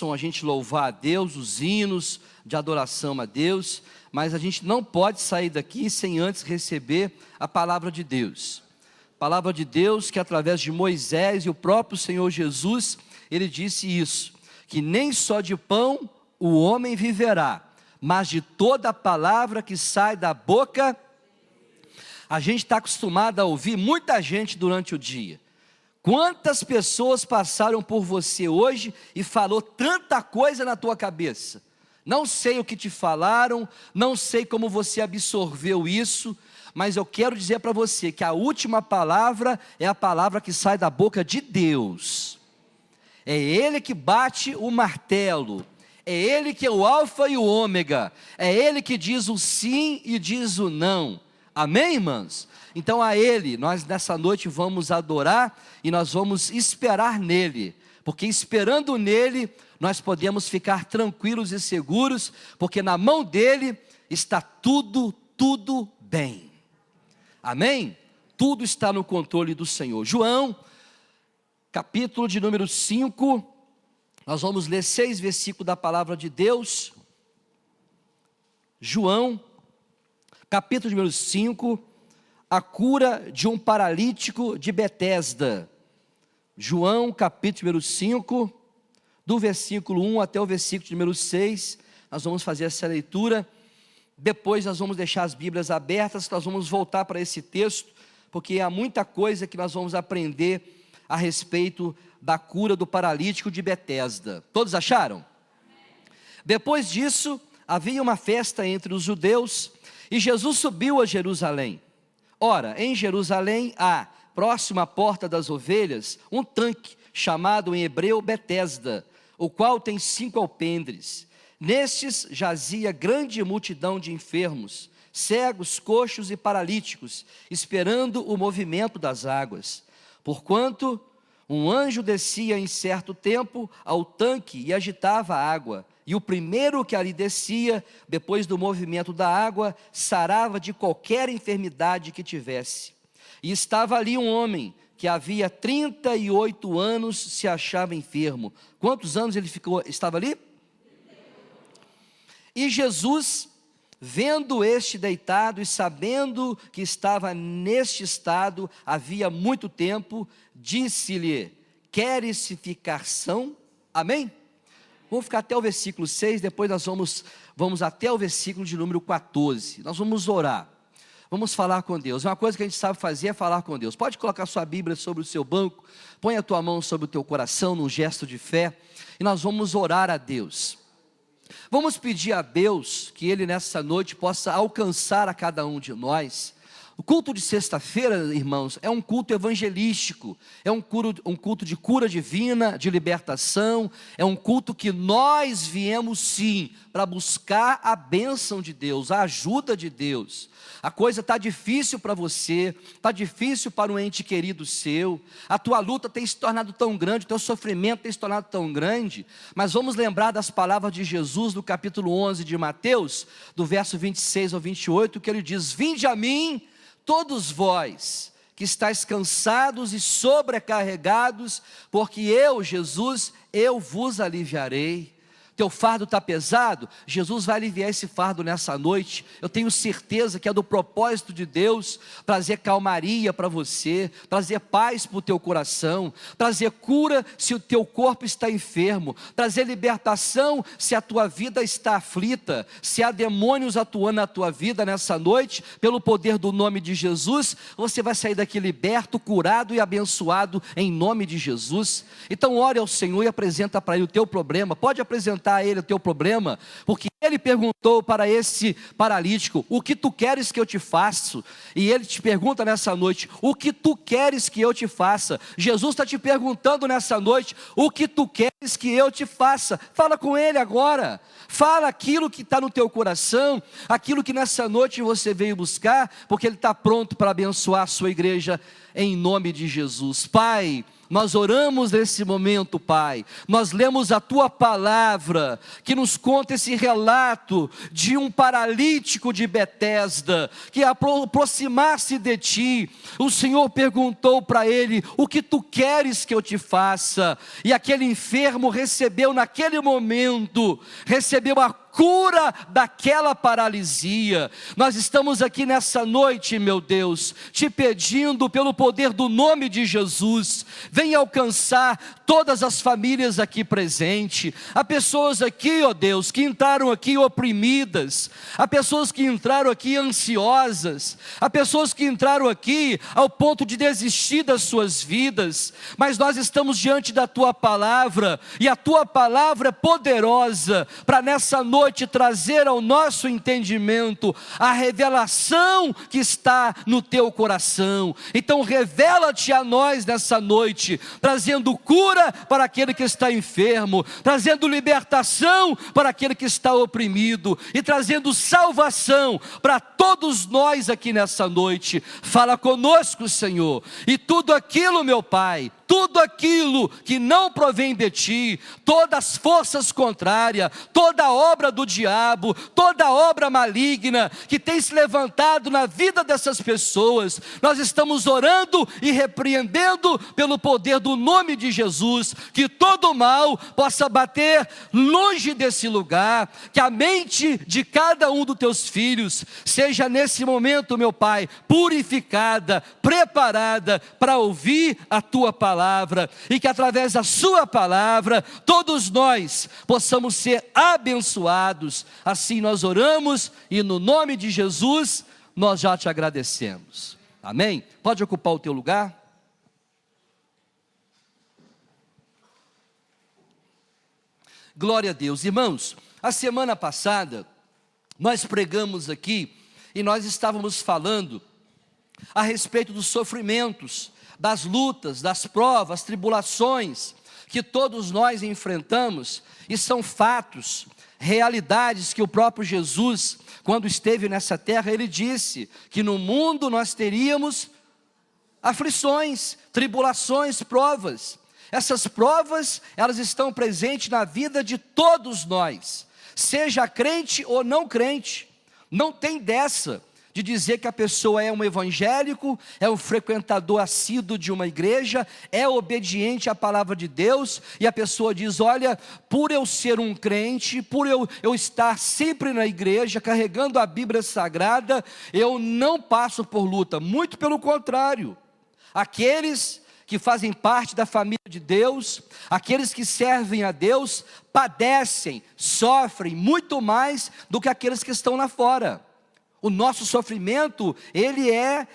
bênção a gente louvar a Deus, os hinos de adoração a Deus, mas a gente não pode sair daqui sem antes receber a palavra de Deus. Palavra de Deus que através de Moisés e o próprio Senhor Jesus, ele disse isso, que nem só de pão o homem viverá, mas de toda a palavra que sai da boca. A gente está acostumado a ouvir muita gente durante o dia. Quantas pessoas passaram por você hoje e falou tanta coisa na tua cabeça? Não sei o que te falaram, não sei como você absorveu isso, mas eu quero dizer para você que a última palavra é a palavra que sai da boca de Deus. É Ele que bate o martelo, é Ele que é o alfa e o ômega, é Ele que diz o sim e diz o não. Amém, irmãos? Então a Ele, nós nessa noite vamos adorar e nós vamos esperar nele, porque esperando nele, nós podemos ficar tranquilos e seguros, porque na mão dele está tudo bem. Amém? Tudo está no controle do Senhor. João, capítulo de número 5, nós vamos ler 6 versículos da palavra de Deus. João, capítulo de número 5, a cura de um paralítico de Betesda. João, capítulo número 5, do versículo 1 até o versículo de número 6, nós vamos fazer essa leitura. Depois nós vamos deixar as Bíblias abertas, nós vamos voltar para esse texto, porque há muita coisa que nós vamos aprender a respeito da cura do paralítico de Betesda. Todos acharam? Depois disso, havia uma festa entre os judeus, e Jesus subiu a Jerusalém. Ora, em Jerusalém há, próximo à porta das ovelhas, um tanque, chamado em hebreu Betesda, o qual tem 5 alpendres. Nestes jazia grande multidão de enfermos, cegos, coxos e paralíticos, esperando o movimento das águas. Porquanto um anjo descia em certo tempo ao tanque e agitava a água, e o primeiro que ali descia, depois do movimento da água, sarava de qualquer enfermidade que tivesse. E estava ali um homem, que havia 38 anos se achava enfermo. Quantos anos ele estava ali? E Jesus, vendo este deitado e sabendo que estava neste estado havia muito tempo, disse-lhe: queres ficar são? Amém? Vamos ficar até o versículo 6, depois nós vamos até o versículo de número 14. Nós vamos orar. Vamos falar com Deus. Uma coisa que a gente sabe fazer é falar com Deus. Pode colocar sua Bíblia sobre o seu banco, põe a tua mão sobre o teu coração, num gesto de fé, e nós vamos orar a Deus. Vamos pedir a Deus que Ele nessa noite possa alcançar a cada um de nós. O culto de sexta-feira, irmãos, é um culto evangelístico, é um culto de cura divina, de libertação, é um culto que nós viemos sim, para buscar a bênção de Deus, a ajuda de Deus. A coisa está difícil para você, está difícil para um ente querido seu, a tua luta tem se tornado tão grande, o teu sofrimento tem se tornado tão grande, mas vamos lembrar das palavras de Jesus no capítulo 11 de Mateus, do verso 26 ao 28, que ele diz: vinde a mim, todos vós que estáis cansados e sobrecarregados, porque eu, Jesus, eu vos aliviarei. Teu fardo está pesado? Jesus vai aliviar esse fardo nessa noite. Eu tenho certeza que é do propósito de Deus trazer calmaria para você, trazer paz para o teu coração, trazer cura se o teu corpo está enfermo, trazer libertação se a tua vida está aflita, se há demônios atuando na tua vida nessa noite, pelo poder do nome de Jesus, você vai sair daqui liberto, curado e abençoado em nome de Jesus. Então ore ao Senhor e apresenta para Ele o teu problema. Pode apresentar a Ele o teu problema, porque Ele perguntou para esse paralítico: o que tu queres que eu te faça? E Ele te pergunta nessa noite: o que tu queres que eu te faça? Jesus está te perguntando nessa noite: o que tu queres que eu te faça? Fala com Ele agora, fala aquilo que está no teu coração, aquilo que nessa noite você veio buscar, porque Ele está pronto para abençoar a sua igreja em nome de Jesus. Pai, nós oramos nesse momento, Pai, nós lemos a Tua palavra, que nos conta esse relato de um paralítico de Betesda, que ao aproximar-se de Ti, o Senhor perguntou para ele: o que Tu queres que eu te faça? E aquele enfermo recebeu naquele momento, recebeu a cura daquela paralisia. Nós estamos aqui nessa noite, meu Deus, te pedindo pelo poder do nome de Jesus, venha alcançar todas as famílias aqui presentes. Há pessoas aqui, ó Deus, que entraram aqui oprimidas, há pessoas que entraram aqui ansiosas, há pessoas que entraram aqui ao ponto de desistir das suas vidas, mas nós estamos diante da Tua palavra, e a Tua palavra é poderosa para nessa noite trazer ao nosso entendimento a revelação que está no Teu coração. Então revela-te a nós nessa noite, trazendo cura para aquele que está enfermo, trazendo libertação para aquele que está oprimido, e trazendo salvação para todos nós aqui nessa noite. Fala conosco, Senhor, e tudo aquilo, meu Pai, tudo aquilo que não provém de Ti, todas as forças contrárias, toda obra do diabo, toda obra maligna que tem se levantado na vida dessas pessoas, nós estamos orando e repreendendo pelo poder do nome de Jesus, que todo mal possa bater longe desse lugar, que a mente de cada um dos Teus filhos seja nesse momento, meu Pai, purificada, preparada para ouvir a Tua palavra, e que através da Sua palavra todos nós possamos ser abençoados. Assim nós oramos, e no nome de Jesus nós já te agradecemos. Amém? Pode ocupar o teu lugar. Glória a Deus. Irmãos, a semana passada nós pregamos aqui e nós estávamos falando a respeito dos sofrimentos, das lutas, das provas, tribulações que todos nós enfrentamos, e são fatos, realidades que o próprio Jesus, quando esteve nessa terra, Ele disse que no mundo nós teríamos aflições, tribulações, provas. Essas provas, elas estão presentes na vida de todos nós, seja crente ou não crente. Não tem dessa de dizer que a pessoa é um evangélico, é um frequentador assíduo de uma igreja, é obediente à palavra de Deus, e a pessoa diz: olha, por eu ser um crente, por eu estar sempre na igreja, carregando a Bíblia Sagrada, eu não passo por luta. Muito pelo contrário, aqueles que fazem parte da família de Deus, aqueles que servem a Deus, padecem, sofrem muito mais do que aqueles que estão lá fora. O nosso sofrimento, ele é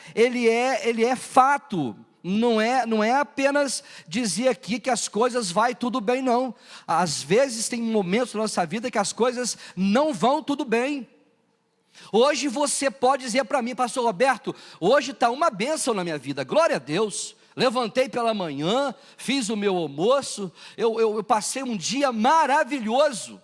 fato, não é apenas dizer aqui que as coisas vai tudo bem, não. Às vezes tem momentos na nossa vida que as coisas não vão tudo bem. Hoje você pode dizer para mim: pastor Roberto, hoje está uma bênção na minha vida, glória a Deus. Levantei pela manhã, fiz o meu almoço, eu passei um dia maravilhoso.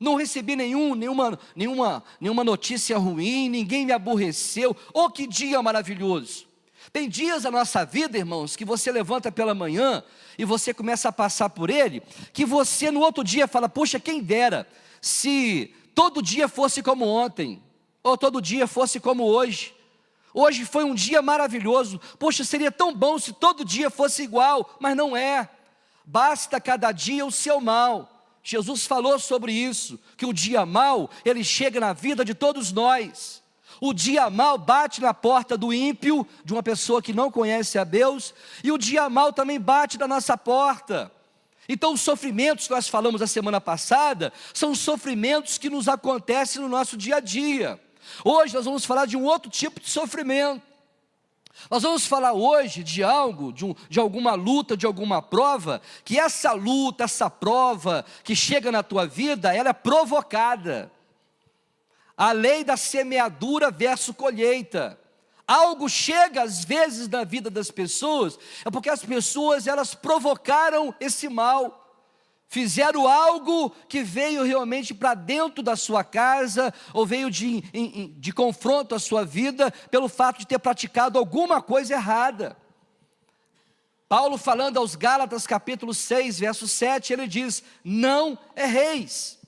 Não recebi nenhuma notícia ruim, ninguém me aborreceu. Oh, que dia maravilhoso! Tem dias na nossa vida, irmãos, que você levanta pela manhã e você começa a passar por ele, que você no outro dia fala: puxa, quem dera se todo dia fosse como ontem, ou todo dia fosse como hoje. Hoje foi um dia maravilhoso, poxa, seria tão bom se todo dia fosse igual, mas não é. Basta cada dia o seu mal. Jesus falou sobre isso, que o dia mau, ele chega na vida de todos nós. O dia mau bate na porta do ímpio, de uma pessoa que não conhece a Deus, e o dia mau também bate na nossa porta. Então os sofrimentos que nós falamos a semana passada, são sofrimentos que nos acontecem no nosso dia a dia. Hoje nós vamos falar de um outro tipo de sofrimento. Nós vamos falar hoje de algo, de alguma luta, de alguma prova, que essa luta, essa prova que chega na tua vida, ela é provocada. A lei da semeadura versus colheita. Algo chega às vezes na vida das pessoas, é porque as pessoas, elas provocaram esse mal. Fizeram algo que veio realmente para dentro da sua casa, ou veio de confronto à sua vida, pelo fato de ter praticado alguma coisa errada. Paulo, falando aos Gálatas, capítulo 6, verso 7, ele diz: não erreis.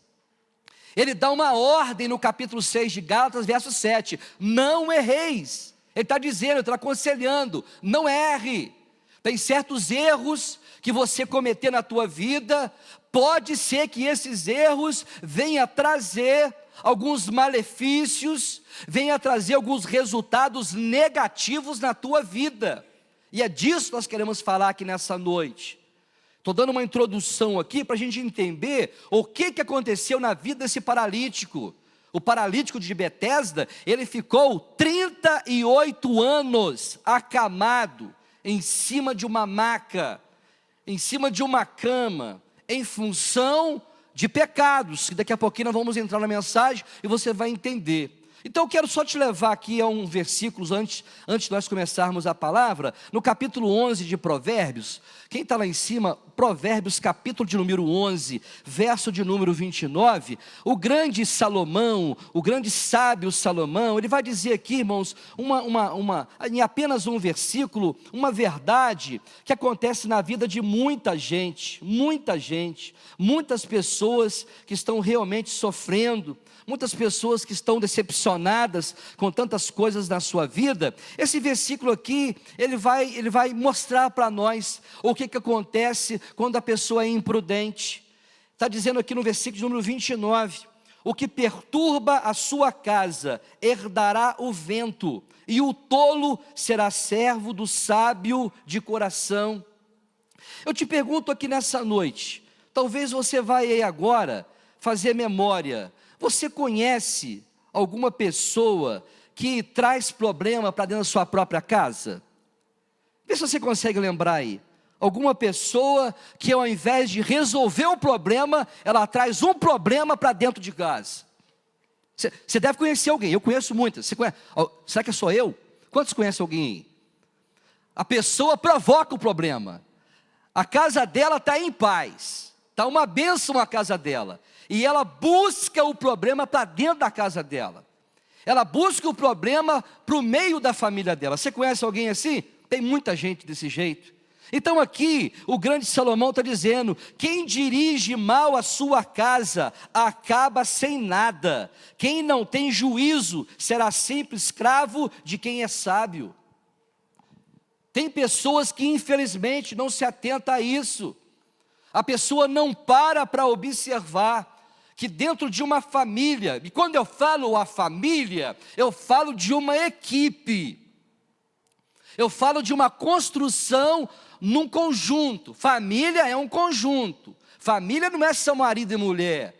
Ele dá uma ordem no capítulo 6 de Gálatas, verso 7, não erreis. Ele está dizendo, ele está aconselhando, não erre. Tem certos erros que você cometer na tua vida, pode ser que esses erros venham trazer alguns malefícios, venham trazer alguns resultados negativos na tua vida. E é disso que nós queremos falar aqui nessa noite. Estou dando uma introdução aqui para a gente entender o que aconteceu na vida desse paralítico. O paralítico de Betesda, ele ficou 38 anos acamado em cima de uma maca, em cima de uma cama, em função de pecados, que daqui a pouquinho nós vamos entrar na mensagem e você vai entender. Então eu quero só te levar aqui a um versículo antes de nós começarmos a palavra, no capítulo 11 de Provérbios. Quem está lá em cima, Provérbios capítulo de número 11, verso de número 29, o grande Salomão, o grande sábio Salomão, ele vai dizer aqui, irmãos, em apenas um versículo, uma verdade que acontece na vida de muita gente, muitas pessoas que estão realmente sofrendo, muitas pessoas que estão decepcionadas com tantas coisas na sua vida. Esse versículo aqui, ele vai mostrar para nós o que acontece quando a pessoa é imprudente. Está dizendo aqui no versículo de número 29, o que perturba a sua casa, herdará o vento, e o tolo será servo do sábio de coração. Eu te pergunto aqui nessa noite, talvez você vai aí agora fazer memória. Você conhece alguma pessoa que traz problema para dentro da sua própria casa? Vê se você consegue lembrar aí. Alguma pessoa que ao invés de resolver o problema, ela traz um problema para dentro de casa. Você deve conhecer alguém, eu conheço muitas. Você conhece? Será que é só eu? Quantos conhecem alguém aí? A pessoa provoca o problema. A casa dela está em paz, está uma bênção a casa dela. E ela busca o problema para dentro da casa dela. Ela busca o problema para o meio da família dela. Você conhece alguém assim? Tem muita gente desse jeito. Então aqui, o grande Salomão está dizendo, quem dirige mal a sua casa, acaba sem nada. Quem não tem juízo, será sempre escravo de quem é sábio. Tem pessoas que infelizmente não se atentam a isso. A pessoa não para observar que dentro de uma família, e quando eu falo a família, eu falo de uma equipe, eu falo de uma construção num conjunto. Família é um conjunto, família não é só marido e mulher,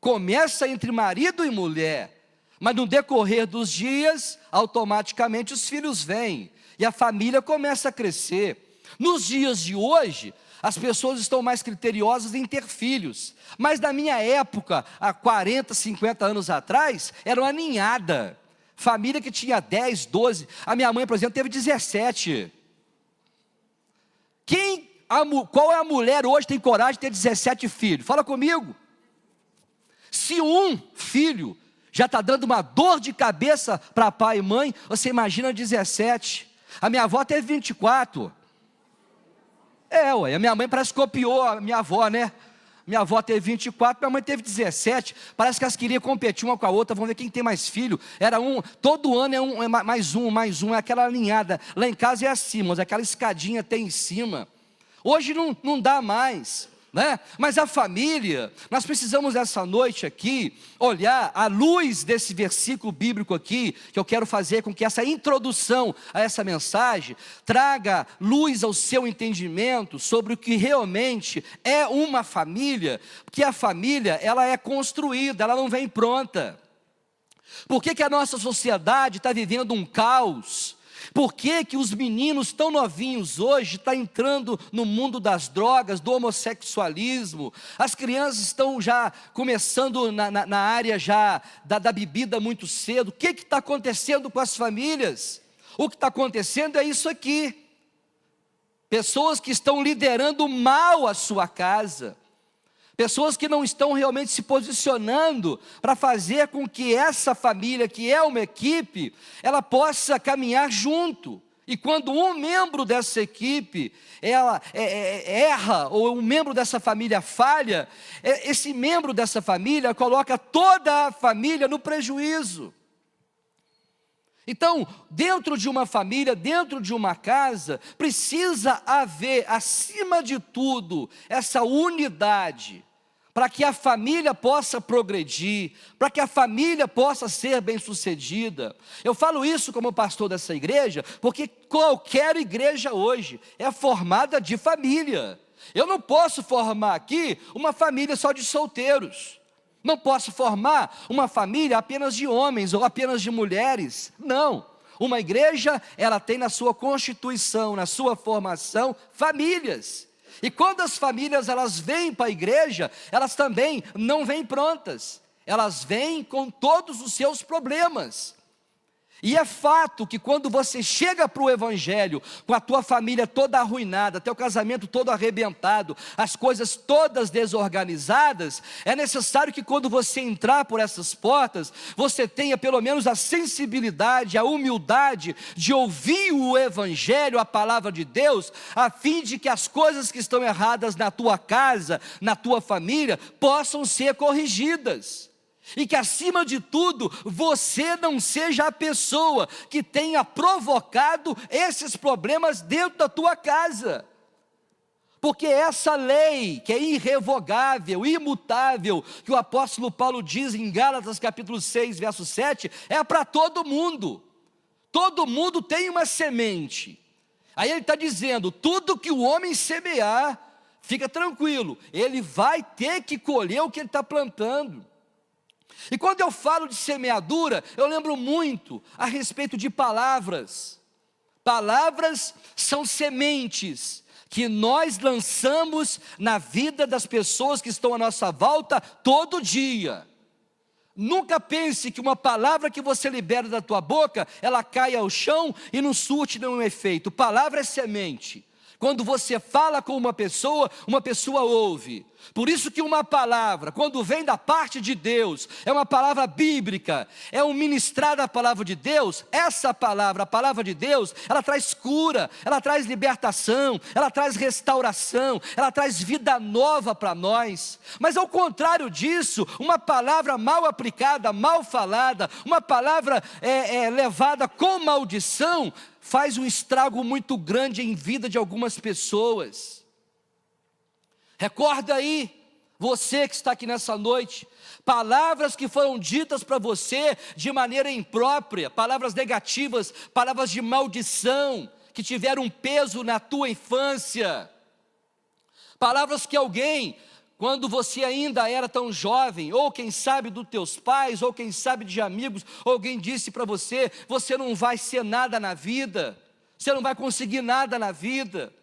começa entre marido e mulher, mas no decorrer dos dias, automaticamente os filhos vêm, e a família começa a crescer. Nos dias de hoje, as pessoas estão mais criteriosas em ter filhos. Mas na minha época, há 40, 50 anos atrás, era uma ninhada. Família que tinha 10, 12. A minha mãe, por exemplo, teve 17. Qual é a mulher hoje que tem coragem de ter 17 filhos? Fala comigo. Se um filho já está dando uma dor de cabeça para pai e mãe, você imagina 17. A minha avó teve 24. A minha mãe parece que copiou a minha avó, né? Minha avó teve 24, minha mãe teve 17. Parece que elas queriam competir uma com a outra, vamos ver quem tem mais filho. Era todo ano é mais um, é aquela alinhada. Lá em casa é assim, mas aquela escadinha tem em cima. Hoje não dá mais, né? Mas a família, nós precisamos essa noite aqui, olhar à luz desse versículo bíblico aqui, que eu quero fazer com que essa introdução a essa mensagem, traga luz ao seu entendimento, sobre o que realmente é uma família, porque a família, ela é construída, ela não vem pronta. Por que a nossa sociedade está vivendo um caos? Por que os meninos tão novinhos hoje estão entrando no mundo das drogas, do homossexualismo? As crianças estão já começando na área já da bebida muito cedo. O que está acontecendo com as famílias? O que está acontecendo é isso aqui. Pessoas que estão liderando mal a sua casa. Pessoas que não estão realmente se posicionando para fazer com que essa família, que é uma equipe, ela possa caminhar junto. E quando um membro dessa equipe erra, ou um membro dessa família falha, esse membro dessa família coloca toda a família no prejuízo. Então, dentro de uma família, dentro de uma casa, precisa haver, acima de tudo, essa unidade, para que a família possa progredir, para que a família possa ser bem-sucedida. Eu falo isso como pastor dessa igreja, porque qualquer igreja hoje é formada de família. Eu não posso formar aqui uma família só de solteiros. Não posso formar uma família apenas de homens ou apenas de mulheres. Não. Uma igreja, ela tem na sua constituição, na sua formação, famílias. E quando as famílias elas vêm para a igreja, elas também não vêm prontas. Elas vêm com todos os seus problemas. E é fato que quando você chega para o evangelho, com a tua família toda arruinada, teu casamento todo arrebentado, as coisas todas desorganizadas, é necessário que quando você entrar por essas portas, você tenha pelo menos a sensibilidade, a humildade de ouvir o evangelho, a palavra de Deus, a fim de que as coisas que estão erradas na tua casa, na tua família, possam ser corrigidas. E que acima de tudo, você não seja a pessoa que tenha provocado esses problemas dentro da tua casa. Porque essa lei, que é irrevogável, imutável, que o apóstolo Paulo diz em Gálatas capítulo 6, verso 7, é para todo mundo. Todo mundo tem uma semente. Aí ele está dizendo, tudo que o homem semear, fica tranquilo, ele vai ter que colher o que ele está plantando. E quando eu falo de semeadura, eu lembro muito a respeito de palavras. Palavras são sementes que nós lançamos na vida das pessoas que estão à nossa volta todo dia. Nunca pense que uma palavra que você libera da tua boca, ela cai ao chão e não surte nenhum efeito. Palavra é semente. Quando você fala com uma pessoa ouve. Por isso que uma palavra, quando vem da parte de Deus, é uma palavra bíblica, é um ministrar da palavra de Deus. Essa palavra, a palavra de Deus, ela traz cura, ela traz libertação, ela traz restauração, ela traz vida nova para nós. Mas ao contrário disso, uma palavra mal aplicada, mal falada, uma palavra levada com maldição, faz um estrago muito grande em vida de algumas pessoas. Recorda aí, você que está aqui nessa noite, palavras que foram ditas para você de maneira imprópria, palavras negativas, palavras de maldição, que tiveram um peso na tua infância, palavras que alguém, quando você ainda era tão jovem, ou quem sabe dos teus pais, ou quem sabe de amigos, alguém disse para você, você não vai ser nada na vida, você não vai conseguir nada na vida.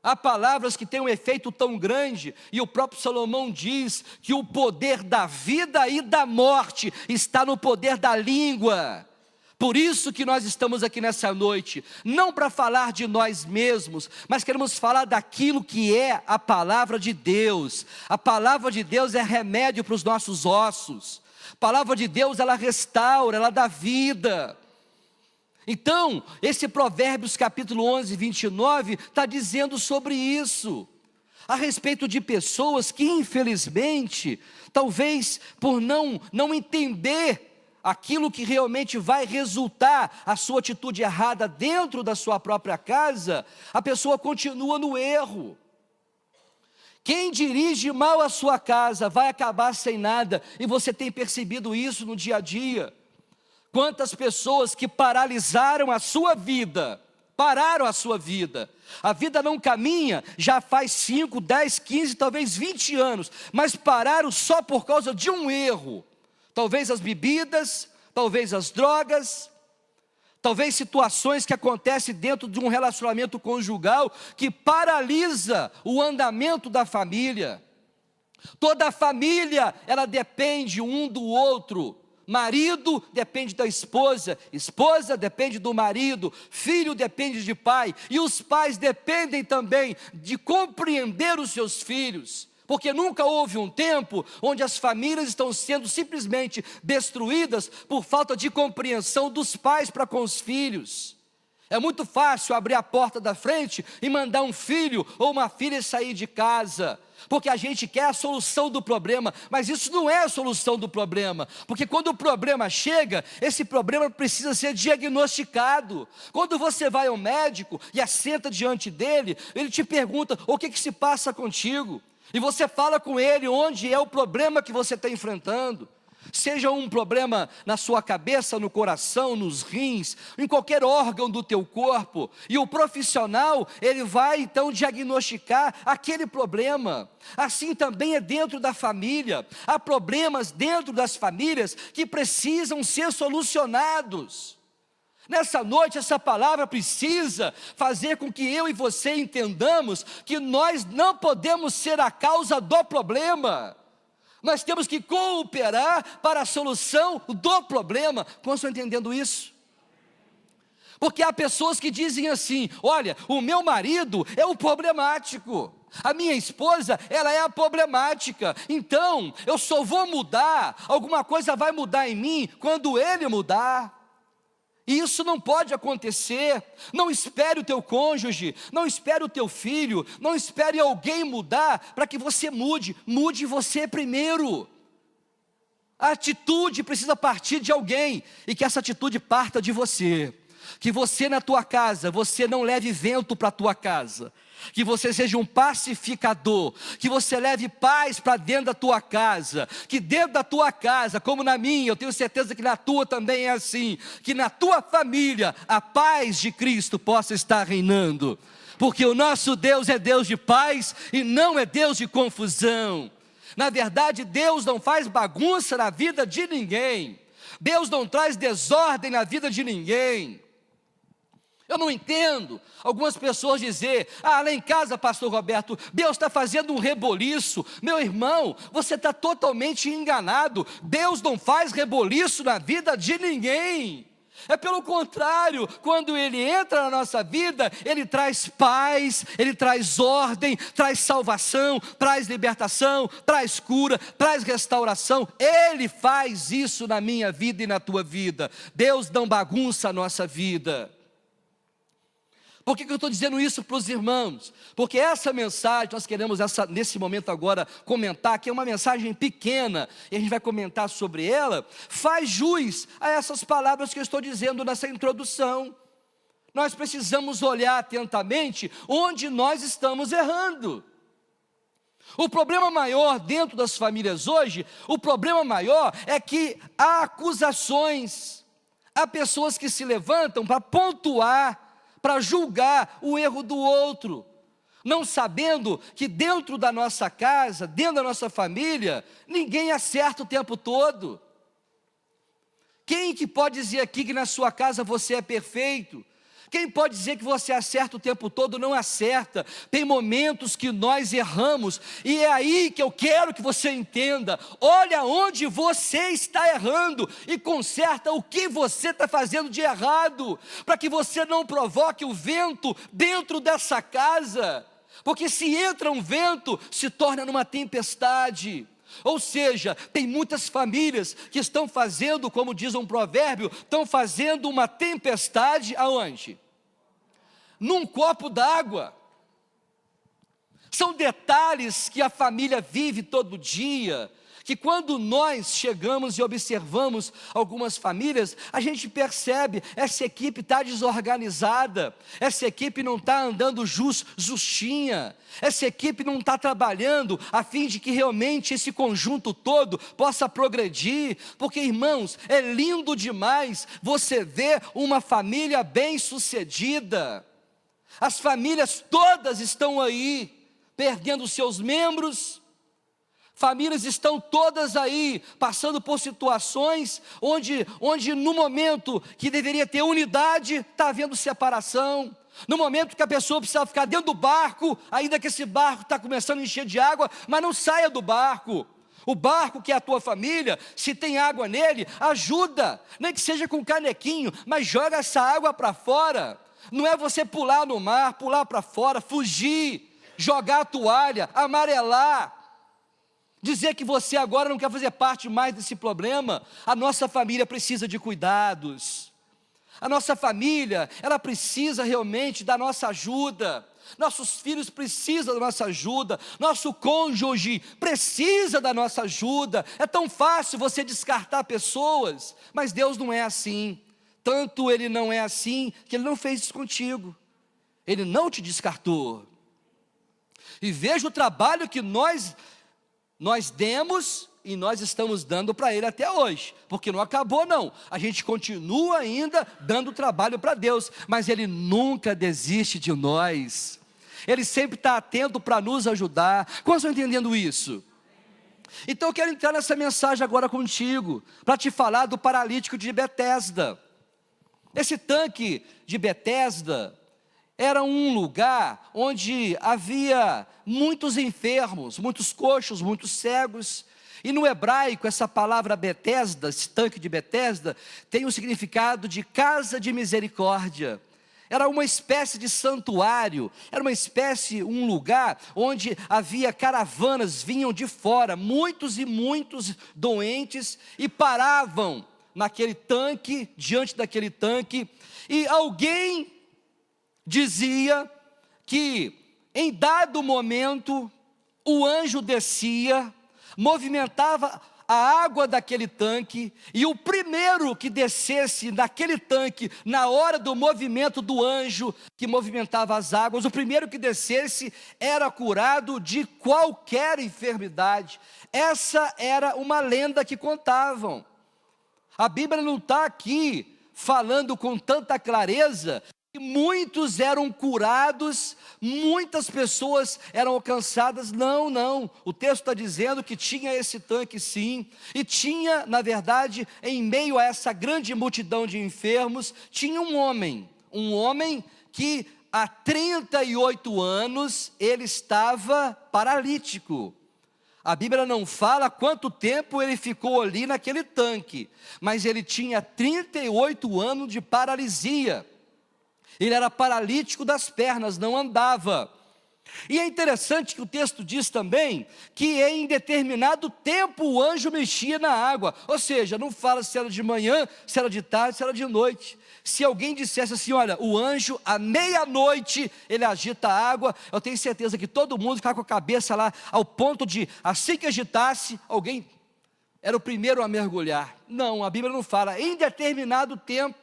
Há palavras que têm um efeito tão grande, e o próprio Salomão diz que o poder da vida e da morte está no poder da língua. Por isso que nós estamos aqui nessa noite, não para falar de nós mesmos, mas queremos falar daquilo que é a palavra de Deus. A palavra de Deus é remédio para os nossos ossos. A palavra de Deus, ela restaura, ela dá vida. Então, esse Provérbios capítulo 11, 29, está dizendo sobre isso, a respeito de pessoas que infelizmente, talvez por não entender aquilo que realmente vai resultar a sua atitude errada dentro da sua própria casa, a pessoa continua no erro. Quem dirige mal a sua casa vai acabar sem nada, e você tem percebido isso no dia a dia. Quantas pessoas que paralisaram a sua vida, pararam a sua vida, a vida não caminha, já faz 5, 10, 15, talvez 20 anos, mas pararam só por causa de um erro, talvez as bebidas, talvez as drogas, talvez situações que acontecem dentro de um relacionamento conjugal, que paralisa o andamento da família. Toda a família, ela depende um do outro. Marido depende da esposa, esposa depende do marido, filho depende de pai, e os pais dependem também de compreender os seus filhos, porque nunca houve um tempo onde as famílias estão sendo simplesmente destruídas por falta de compreensão dos pais para com os filhos. É muito fácil abrir a porta da frente e mandar um filho ou uma filha sair de casa, porque a gente quer a solução do problema, mas isso não é a solução do problema, porque quando o problema chega, esse problema precisa ser diagnosticado. Quando você vai ao médico e assenta diante dele, ele te pergunta: o que se passa contigo? E você fala com ele onde é o problema que você está enfrentando. Seja um problema na sua cabeça, no coração, nos rins, em qualquer órgão do teu corpo, e o profissional, ele vai então diagnosticar aquele problema. Assim também é dentro da família. Há problemas dentro das famílias que precisam ser solucionados. Nessa noite, essa palavra precisa fazer com que eu e você entendamos que nós não podemos ser a causa do problema. Nós temos que cooperar para a solução do problema. Como estão entendendo isso? Porque há pessoas que dizem assim: olha, o meu marido é o problemático, a minha esposa, ela é a problemática, então eu só vou mudar, alguma coisa vai mudar em mim quando ele mudar. E isso não pode acontecer. Não espere o teu cônjuge, não espere o teu filho, não espere alguém mudar para que você mude. Mude você primeiro. A atitude precisa partir de alguém, e que essa atitude parta de você. Que você na tua casa, você não leve vento para a tua casa. Que você seja um pacificador, que você leve paz para dentro da tua casa, que dentro da tua casa, como na minha, eu tenho certeza que na tua também é assim, que na tua família a paz de Cristo possa estar reinando, porque o nosso Deus é Deus de paz e não é Deus de confusão. Na verdade, Deus não faz bagunça na vida de ninguém, Deus não traz desordem na vida de ninguém. Eu não entendo algumas pessoas dizer: ah, lá em casa, pastor Roberto, Deus está fazendo um reboliço. Meu irmão, você está totalmente enganado. Deus não faz reboliço na vida de ninguém. É pelo contrário, quando Ele entra na nossa vida, Ele traz paz, Ele traz ordem, traz salvação, traz libertação, traz cura, traz restauração. Ele faz isso na minha vida e na tua vida. Deus não bagunça a nossa vida. Por que eu estou dizendo isso para os irmãos? Porque essa mensagem, nós queremos nesse momento agora comentar, que é uma mensagem pequena, e a gente vai comentar sobre ela, faz jus a essas palavras que eu estou dizendo nessa introdução. Nós precisamos olhar atentamente onde nós estamos errando. O problema maior dentro das famílias hoje, o problema maior é que há acusações, há pessoas que se levantam para pontuar, para julgar o erro do outro, não sabendo que dentro da nossa casa, dentro da nossa família, ninguém acerta o tempo todo. Quem que pode dizer aqui que na sua casa você é perfeito? Quem pode dizer que você acerta o tempo todo? Não acerta. Tem momentos que nós erramos, e é aí que eu quero que você entenda. Olha onde você está errando e conserta o que você está fazendo de errado, para que você não provoque o vento dentro dessa casa, porque se entra um vento, se torna numa tempestade. Ou seja, tem muitas famílias que estão fazendo, como diz um provérbio, estão fazendo uma tempestade aonde? Num copo d'água. São detalhes que a família vive todo dia, que quando nós chegamos e observamos algumas famílias, a gente percebe: essa equipe está desorganizada, essa equipe não está andando justinha, essa equipe não está trabalhando a fim de que realmente esse conjunto todo possa progredir. Porque, irmãos, é lindo demais você ver uma família bem-sucedida. As famílias todas estão aí, perdendo seus membros. Famílias estão todas aí, passando por situações onde no momento que deveria ter unidade, está havendo separação. No momento que a pessoa precisa ficar dentro do barco, ainda que esse barco está começando a encher de água, mas não saia do barco. O barco que é a tua família, se tem água nele, ajuda, nem que seja com canequinho, mas joga essa água para fora. Não é você pular no mar, pular para fora, fugir, jogar a toalha, amarelar, dizer que você agora não quer fazer parte mais desse problema. A nossa família precisa de cuidados. A nossa família, ela precisa realmente da nossa ajuda. Nossos filhos precisam da nossa ajuda. Nosso cônjuge precisa da nossa ajuda. É tão fácil você descartar pessoas, mas Deus não é assim. Tanto Ele não é assim, que Ele não fez isso contigo. Ele não te descartou. E veja o trabalho que nós demos e nós estamos dando para Ele até hoje, porque não acabou não, a gente continua ainda dando trabalho para Deus, mas Ele nunca desiste de nós, Ele sempre está atento para nos ajudar. Como estão entendendo isso? Então eu quero entrar nessa mensagem agora contigo, para te falar do paralítico de Betesda. Esse tanque de Betesda era um lugar onde havia muitos enfermos, muitos coxos, muitos cegos. E no hebraico, essa palavra Betesda, esse tanque de Betesda, tem o significado de casa de misericórdia. Era uma espécie de santuário, era uma espécie, um lugar onde havia caravanas, vinham de fora, muitos e muitos doentes, e paravam naquele tanque, diante daquele tanque, e alguém dizia que em dado momento o anjo descia, movimentava a água daquele tanque, e o primeiro que descesse naquele tanque, na hora do movimento do anjo que movimentava as águas, o primeiro que descesse era curado de qualquer enfermidade. Essa era uma lenda que contavam. A Bíblia não está aqui falando com tanta clareza que muitos eram curados, muitas pessoas eram alcançadas. Não, não, o texto está dizendo que tinha esse tanque sim, e tinha, na verdade, em meio a essa grande multidão de enfermos, tinha um homem que há 38 anos ele estava paralítico. A Bíblia não fala quanto tempo ele ficou ali naquele tanque, mas ele tinha 38 anos de paralisia. Ele era paralítico das pernas, não andava. E é interessante que o texto diz também que em determinado tempo o anjo mexia na água. Ou seja, não fala se era de manhã, se era de tarde, se era de noite. Se alguém dissesse assim, olha, o anjo à meia-noite ele agita a água, eu tenho certeza que todo mundo ficava com a cabeça lá ao ponto de, assim que agitasse, alguém era o primeiro a mergulhar. Não, a Bíblia não fala, em determinado tempo.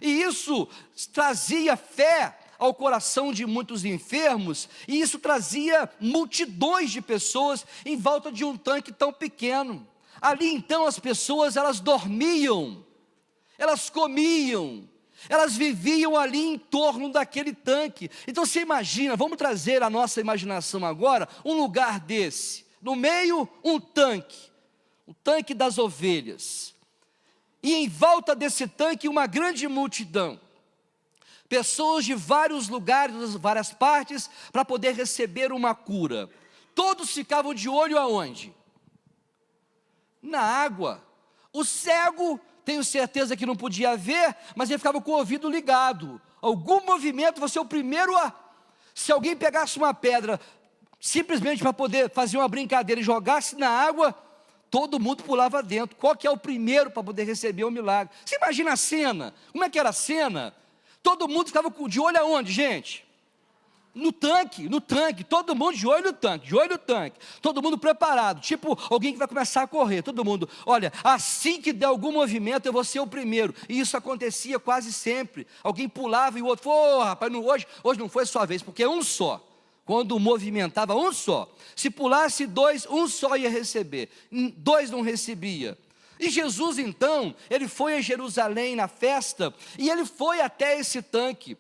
E isso trazia fé ao coração de muitos enfermos, e isso trazia multidões de pessoas em volta de um tanque tão pequeno. Ali então as pessoas, elas dormiam, elas comiam, elas viviam ali em torno daquele tanque. Então você imagina, vamos trazer a nossa imaginação agora, um lugar desse, no meio um tanque das ovelhas, e em volta desse tanque uma grande multidão, pessoas de vários lugares, várias partes, para poder receber uma cura. Todos ficavam de olho aonde? Na água. O cego, tenho certeza que não podia ver, mas ele ficava com o ouvido ligado. Algum movimento, você é o primeiro a... Se alguém pegasse uma pedra, simplesmente para poder fazer uma brincadeira e jogasse na água, todo mundo pulava dentro. Qual que é o primeiro para poder receber o milagre? Você imagina a cena? Como é que era a cena? Todo mundo ficava de olho aonde, gente? No tanque, todo mundo de olho no tanque, todo mundo preparado, tipo alguém que vai começar a correr, todo mundo, olha, assim que der algum movimento eu vou ser o primeiro. E isso acontecia quase sempre, alguém pulava e o outro, pô rapaz, hoje não foi sua vez, porque é um só. Quando movimentava um só, se pulasse dois, um só ia receber, dois não recebia. E Jesus então, ele foi a Jerusalém na festa, e ele foi até esse tanque.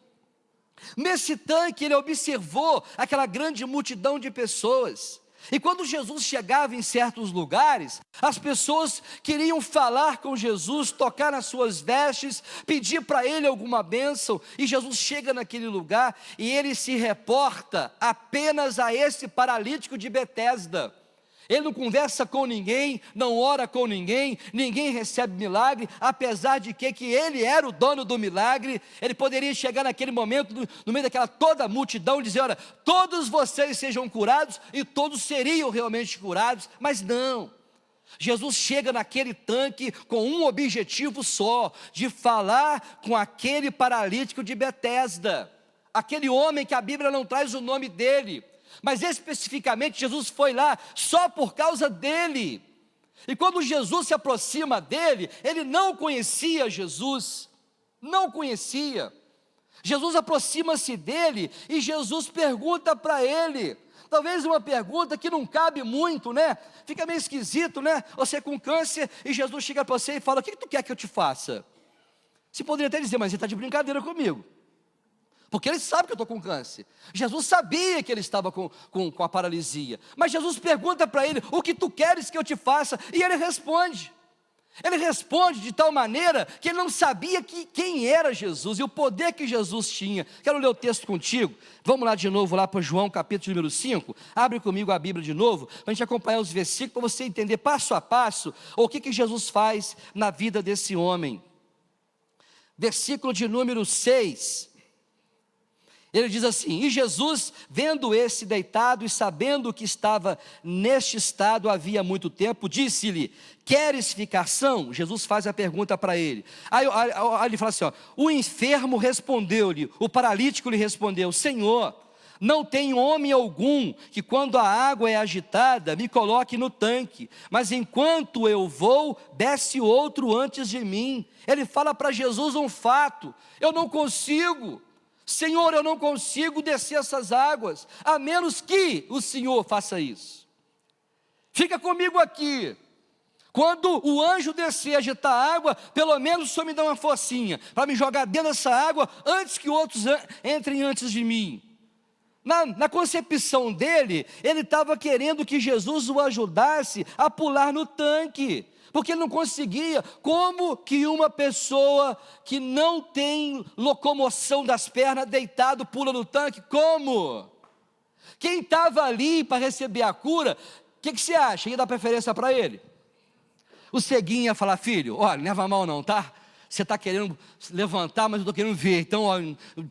Nesse tanque ele observou aquela grande multidão de pessoas, e quando Jesus chegava em certos lugares, as pessoas queriam falar com Jesus, tocar nas suas vestes, pedir para ele alguma bênção, e Jesus chega naquele lugar, e ele se reporta apenas a esse paralítico de Betesda. Ele não conversa com ninguém, não ora com ninguém, ninguém recebe milagre, apesar de que ele era o dono do milagre. Ele poderia chegar naquele momento, no meio daquela toda a multidão, e dizer, olha, todos vocês sejam curados, e todos seriam realmente curados, mas não. Jesus chega naquele tanque com um objetivo só, de falar com aquele paralítico de Betesda, aquele homem que a Bíblia não traz o nome dele, mas especificamente Jesus foi lá só por causa dele. E quando Jesus se aproxima dele, ele não conhecia Jesus, não conhecia. Jesus aproxima-se dele e Jesus pergunta para ele, talvez uma pergunta que não cabe muito, né? Fica meio esquisito, né? Você com câncer e Jesus chega para você e fala: o que tu quer que eu te faça? Você poderia até dizer: mas ele está de brincadeira comigo, porque ele sabe que eu estou com câncer. Jesus sabia que ele estava com a paralisia, mas Jesus pergunta para ele: o que tu queres que eu te faça? E ele responde. Ele responde de tal maneira que ele não sabia quem era Jesus e o poder que Jesus tinha. Quero ler o texto contigo. Vamos lá de novo, lá para João capítulo número 5. Abre comigo a Bíblia de novo, para a gente acompanhar os versículos, para você entender passo a passo o que Jesus faz na vida desse homem. Versículo de número 6. Ele diz assim: e Jesus, vendo esse deitado e sabendo que estava neste estado havia muito tempo, disse-lhe: queres ficar são? Jesus faz a pergunta para ele. Aí ele fala assim, ó, o enfermo respondeu-lhe, o paralítico lhe respondeu: Senhor, não tem homem algum que quando a água é agitada me coloque no tanque, mas enquanto eu vou, desce outro antes de mim. Ele fala para Jesus um fato: eu não consigo. Senhor, eu não consigo descer essas águas, a menos que o Senhor faça isso. Fica comigo aqui. Quando o anjo descer, agitar a água, pelo menos o Senhor me dá uma forcinha, para me jogar dentro dessa água, antes que outros entrem antes de mim. Na concepção dele, ele estava querendo que Jesus o ajudasse a pular no tanque, porque ele não conseguia. Como que uma pessoa que não tem locomoção das pernas, deitado, pula no tanque? Como? Quem estava ali para receber a cura, o que você acha? Ia dar preferência para ele? O ceguinho ia falar: filho, olha, não leva mal não, tá? Você está querendo levantar, mas eu estou querendo ver. Então, ó,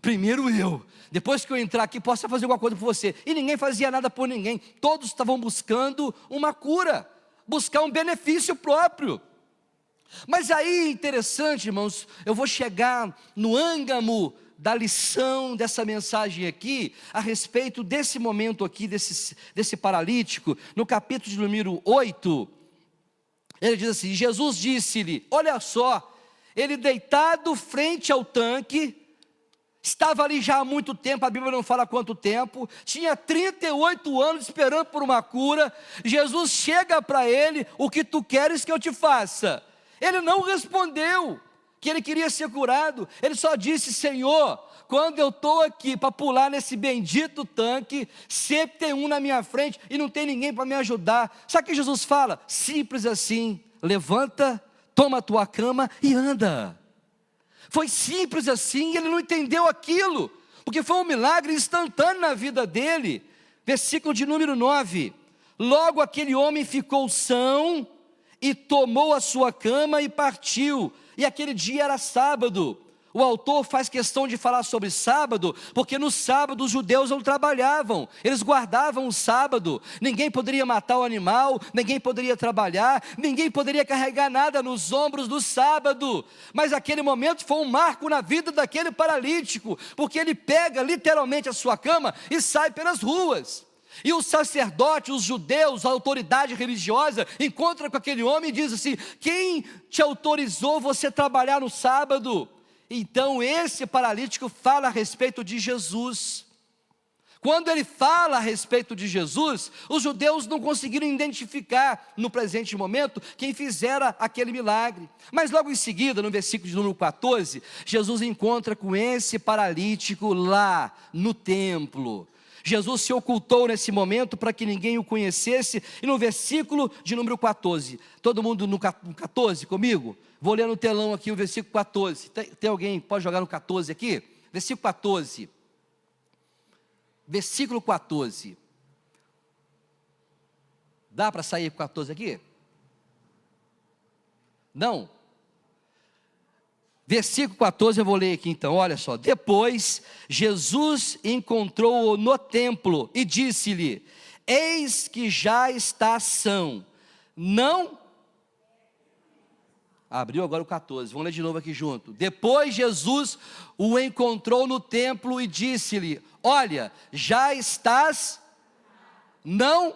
primeiro eu. Depois que eu entrar aqui, posso fazer alguma coisa por você. E ninguém fazia nada por ninguém. Todos estavam buscando uma cura, buscar um benefício próprio. Mas aí, interessante, irmãos, eu vou chegar no ângamo da lição dessa mensagem aqui, a respeito desse momento aqui, desse paralítico, no capítulo de número 8, ele diz assim: Jesus disse-lhe, olha só, ele deitado frente ao tanque, estava ali já há muito tempo, a Bíblia não fala quanto tempo, tinha 38 anos esperando por uma cura. Jesus chega para ele: o que tu queres que eu te faça? Ele não respondeu que ele queria ser curado, ele só disse: Senhor, quando eu estou aqui para pular nesse bendito tanque, sempre tem um na minha frente e não tem ninguém para me ajudar. Sabe o que Jesus fala? Simples assim: levanta, toma a tua cama e anda. Foi simples assim, e ele não entendeu aquilo, porque foi um milagre instantâneo na vida dele. Versículo de número 9: logo aquele homem ficou são e tomou a sua cama e partiu. E aquele dia era sábado. O autor faz questão de falar sobre sábado, porque no sábado os judeus não trabalhavam, eles guardavam o sábado. Ninguém poderia matar o animal, ninguém poderia trabalhar, ninguém poderia carregar nada nos ombros no sábado. Mas aquele momento foi um marco na vida daquele paralítico, porque ele pega literalmente a sua cama e sai pelas ruas. E o sacerdote, os judeus, a autoridade religiosa, encontra com aquele homem e diz assim: quem te autorizou você trabalhar no sábado? Então esse paralítico fala a respeito de Jesus. Quando ele fala a respeito de Jesus, os judeus não conseguiram identificar no presente momento quem fizera aquele milagre. Mas logo em seguida, no versículo de número 14, Jesus encontra com esse paralítico lá no templo. Jesus se ocultou nesse momento para que ninguém o conhecesse. E no versículo de número 14, todo mundo no 14 comigo? Vou ler no telão aqui o versículo 14. Tem alguém que pode jogar no 14 aqui? Versículo 14. Versículo 14. Dá para sair com 14 aqui? Não? Versículo 14 eu vou ler aqui então, olha só. Depois Jesus encontrou-o no templo e disse-lhe: eis que já está são, não Abriu agora o 14, vamos ler de novo aqui junto. Depois Jesus o encontrou no templo e disse-lhe: olha, já estás, não,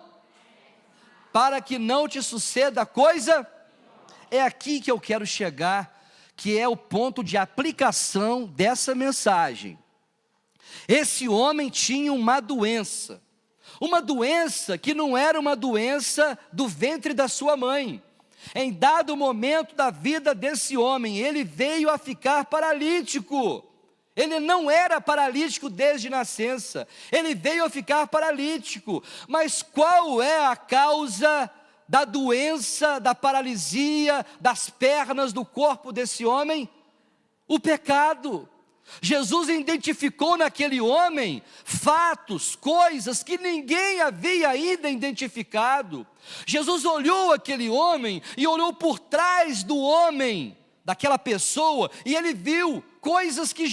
para que não te suceda coisa. É aqui que eu quero chegar, que é o ponto de aplicação dessa mensagem. Esse homem tinha uma doença que não era uma doença do ventre da sua mãe. Em dado momento da vida desse homem, ele veio a ficar paralítico. Ele não era paralítico desde nascença, ele veio a ficar paralítico. Mas qual é a causa da doença, da paralisia, das pernas, do corpo desse homem? O pecado. Jesus identificou naquele homem fatos, coisas que ninguém havia ainda identificado. Jesus olhou aquele homem e olhou por trás do homem, daquela pessoa, e ele viu coisas que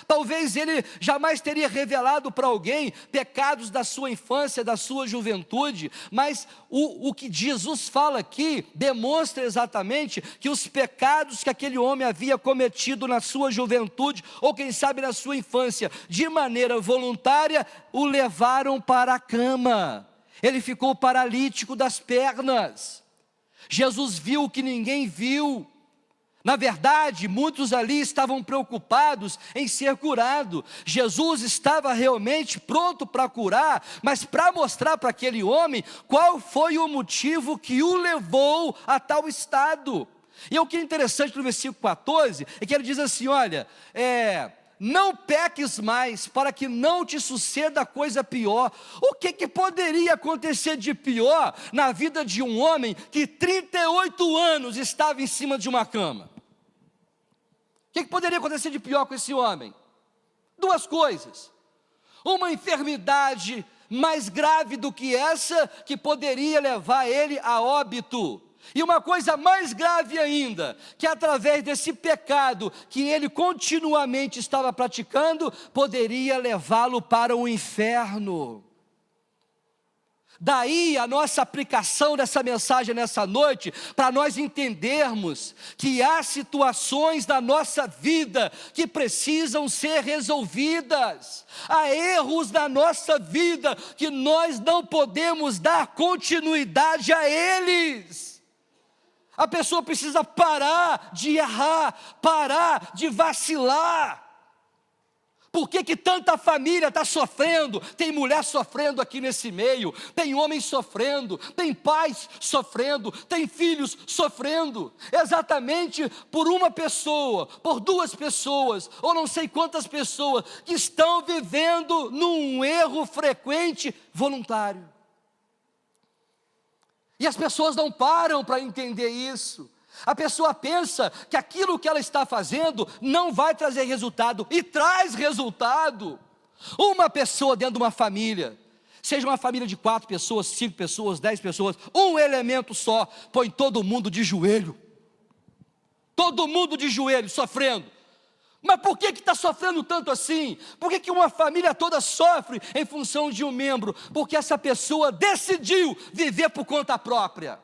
talvez ele jamais teria revelado para alguém, pecados da sua infância, da sua juventude, mas o que Jesus fala aqui, demonstra exatamente que os pecados que aquele homem havia cometido na sua juventude, ou quem sabe na sua infância, de maneira voluntária, o levaram para a cama, ele ficou paralítico das pernas. Jesus viu o que ninguém viu. Na verdade, muitos ali estavam preocupados em ser curado. Jesus estava realmente pronto para curar, mas para mostrar para aquele homem qual foi o motivo que o levou a tal estado. E o que é interessante no versículo 14, é que ele diz assim, olha, não peques mais, para que não te suceda coisa pior. O que poderia acontecer de pior na vida de um homem que 38 anos estava em cima de uma cama? O que poderia acontecer de pior com esse homem? Duas coisas: uma enfermidade mais grave do que essa, que poderia levar ele a óbito, e uma coisa mais grave ainda, que através desse pecado que ele continuamente estava praticando, poderia levá-lo para o inferno. Daí a nossa aplicação dessa mensagem nessa noite, para nós entendermos que há situações da nossa vida que precisam ser resolvidas, há erros na nossa vida que nós não podemos dar continuidade a eles. A pessoa precisa parar de errar, parar de vacilar. Por que tanta família está sofrendo? Tem mulher sofrendo aqui nesse meio, tem homem sofrendo, tem pais sofrendo, tem filhos sofrendo, exatamente por uma pessoa, por duas pessoas, ou não sei quantas pessoas, que estão vivendo num erro frequente voluntário. E as pessoas não param para entender isso. A pessoa pensa que aquilo que ela está fazendo não vai trazer resultado, e traz resultado. Uma pessoa dentro de uma família, seja uma família de 4 pessoas, 5 pessoas, 10 pessoas, um elemento só, põe todo mundo de joelho. Todo mundo de joelho, sofrendo. Mas por que está sofrendo tanto assim? Por que uma família toda sofre em função de um membro? Porque essa pessoa decidiu viver por conta própria.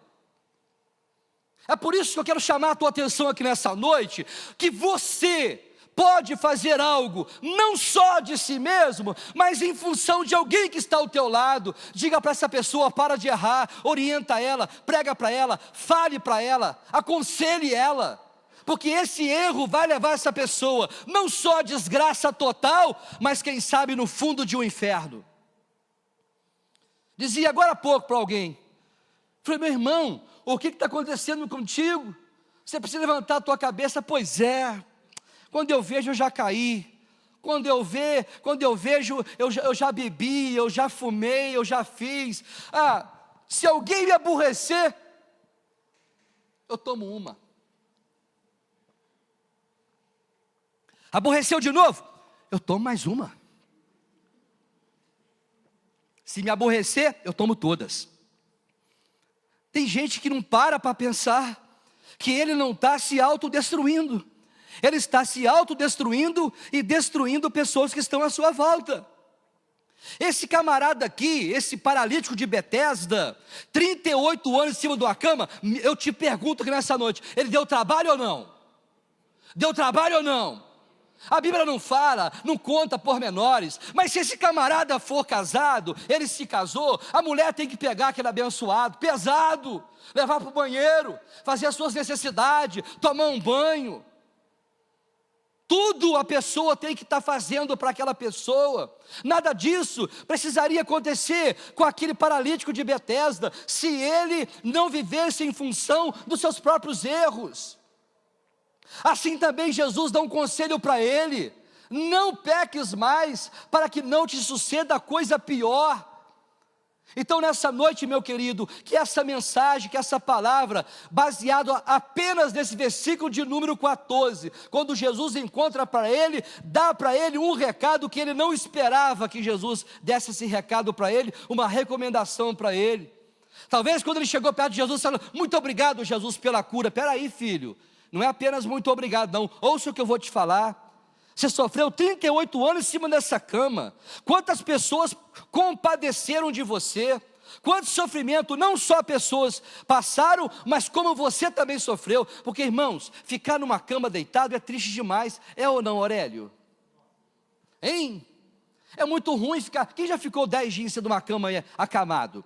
É por isso que eu quero chamar a tua atenção aqui nessa noite, que você pode fazer algo, não só de si mesmo, mas em função de alguém que está ao teu lado. Diga para essa pessoa, para de errar, orienta ela, prega para ela, fale para ela, aconselhe ela, porque esse erro vai levar essa pessoa, não só a desgraça total, mas quem sabe no fundo de um inferno. Dizia agora há pouco para alguém, falei, meu irmão, o que está acontecendo contigo? Você precisa levantar a tua cabeça. Pois é, quando eu vejo eu já caí, quando eu vejo eu já bebi, eu já fumei, eu já fiz. Se alguém me aborrecer, eu tomo uma. Aborreceu de novo? Eu tomo mais uma. Se me aborrecer, eu tomo todas. Tem gente que não para pensar que ele não está se autodestruindo. Ele está se autodestruindo e destruindo pessoas que estão à sua volta. Esse camarada aqui, esse paralítico de Betesda, 38 anos em cima de uma cama, eu te pergunto aqui nessa noite, ele deu trabalho ou não? Deu trabalho ou não? A Bíblia não fala, não conta pormenores, mas se esse camarada for casado, ele se casou, a mulher tem que pegar aquele abençoado, pesado, levar para o banheiro, fazer as suas necessidades, tomar um banho. Tudo a pessoa tem que estar fazendo para aquela pessoa. Nada disso precisaria acontecer com aquele paralítico de Betesda, se ele não vivesse em função dos seus próprios erros. Assim também Jesus dá um conselho para ele: não peques mais, para que não te suceda coisa pior. Então nessa noite, meu querido, que essa mensagem, que essa palavra, baseado apenas nesse versículo de número 14, quando Jesus encontra para ele, dá para ele um recado que ele não esperava que Jesus desse esse recado para ele, uma recomendação para ele. Talvez quando ele chegou perto de Jesus, falou: muito obrigado, Jesus, pela cura. Peraí, filho, não é apenas muito obrigado não, ouça o que eu vou te falar. Você sofreu 38 anos em cima dessa cama. Quantas pessoas compadeceram de você? Quanto sofrimento, não só pessoas passaram, mas como você também sofreu. Porque, irmãos, ficar numa cama deitado é triste demais. É ou não, Aurélio? Hein? É muito ruim ficar. Quem já ficou 10 dias em cima de uma cama acamado?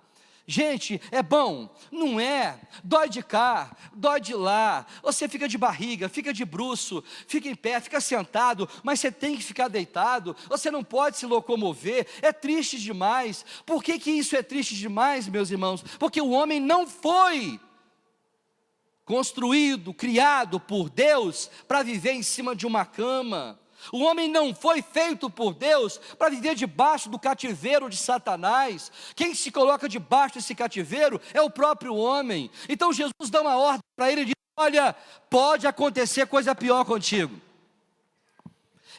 Gente, é bom? Não é? Dói de cá, dói de lá, você fica de barriga, fica de bruço, fica em pé, fica sentado, mas você tem que ficar deitado, você não pode se locomover, é triste demais. Por que isso é triste demais, meus irmãos? Porque o homem não foi construído, criado por Deus para viver em cima de uma cama. O homem não foi feito por Deus para viver debaixo do cativeiro de Satanás. Quem se coloca debaixo desse cativeiro é o próprio homem. Então Jesus dá uma ordem para ele e diz: olha, pode acontecer coisa pior contigo.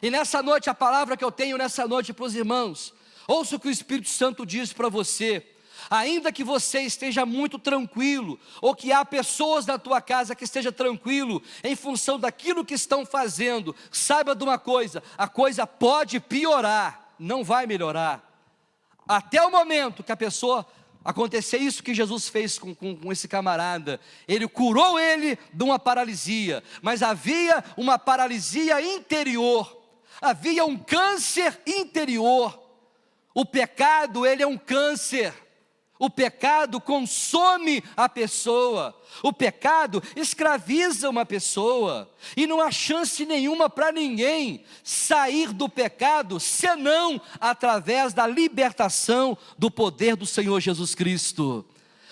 E nessa noite, a palavra que eu tenho nessa noite para os irmãos, ouça o que o Espírito Santo diz para você. Ainda que você esteja muito tranquilo, ou que há pessoas na tua casa que esteja tranquilo, em função daquilo que estão fazendo, saiba de uma coisa: a coisa pode piorar, não vai melhorar, até o momento que a pessoa, acontecer isso que Jesus fez com esse camarada, ele curou ele de uma paralisia, mas havia uma paralisia interior, havia um câncer interior. O pecado, ele é um câncer. O pecado consome a pessoa, o pecado escraviza uma pessoa, e não há chance nenhuma para ninguém sair do pecado, senão através da libertação do poder do Senhor Jesus Cristo,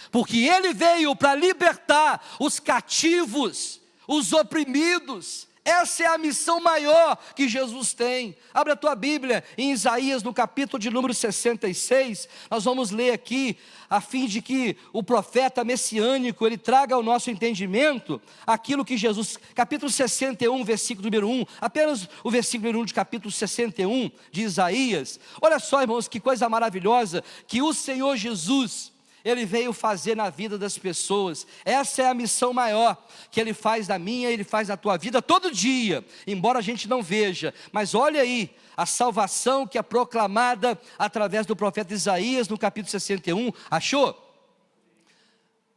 porque Ele veio para libertar os cativos, os oprimidos. Essa é a missão maior que Jesus tem. Abre a tua Bíblia em Isaías, no capítulo de número 66, nós vamos ler aqui, a fim de que o profeta messiânico, ele traga ao nosso entendimento aquilo que Jesus, capítulo 61, versículo número 1, apenas o versículo número 1 de capítulo 61 de Isaías. Olha só, irmãos, que coisa maravilhosa que o Senhor Jesus, Ele veio fazer na vida das pessoas. Essa é a missão maior que Ele faz na minha, Ele faz na tua vida todo dia, embora a gente não veja. Mas olha aí, a salvação que é proclamada através do profeta Isaías no capítulo 61, achou?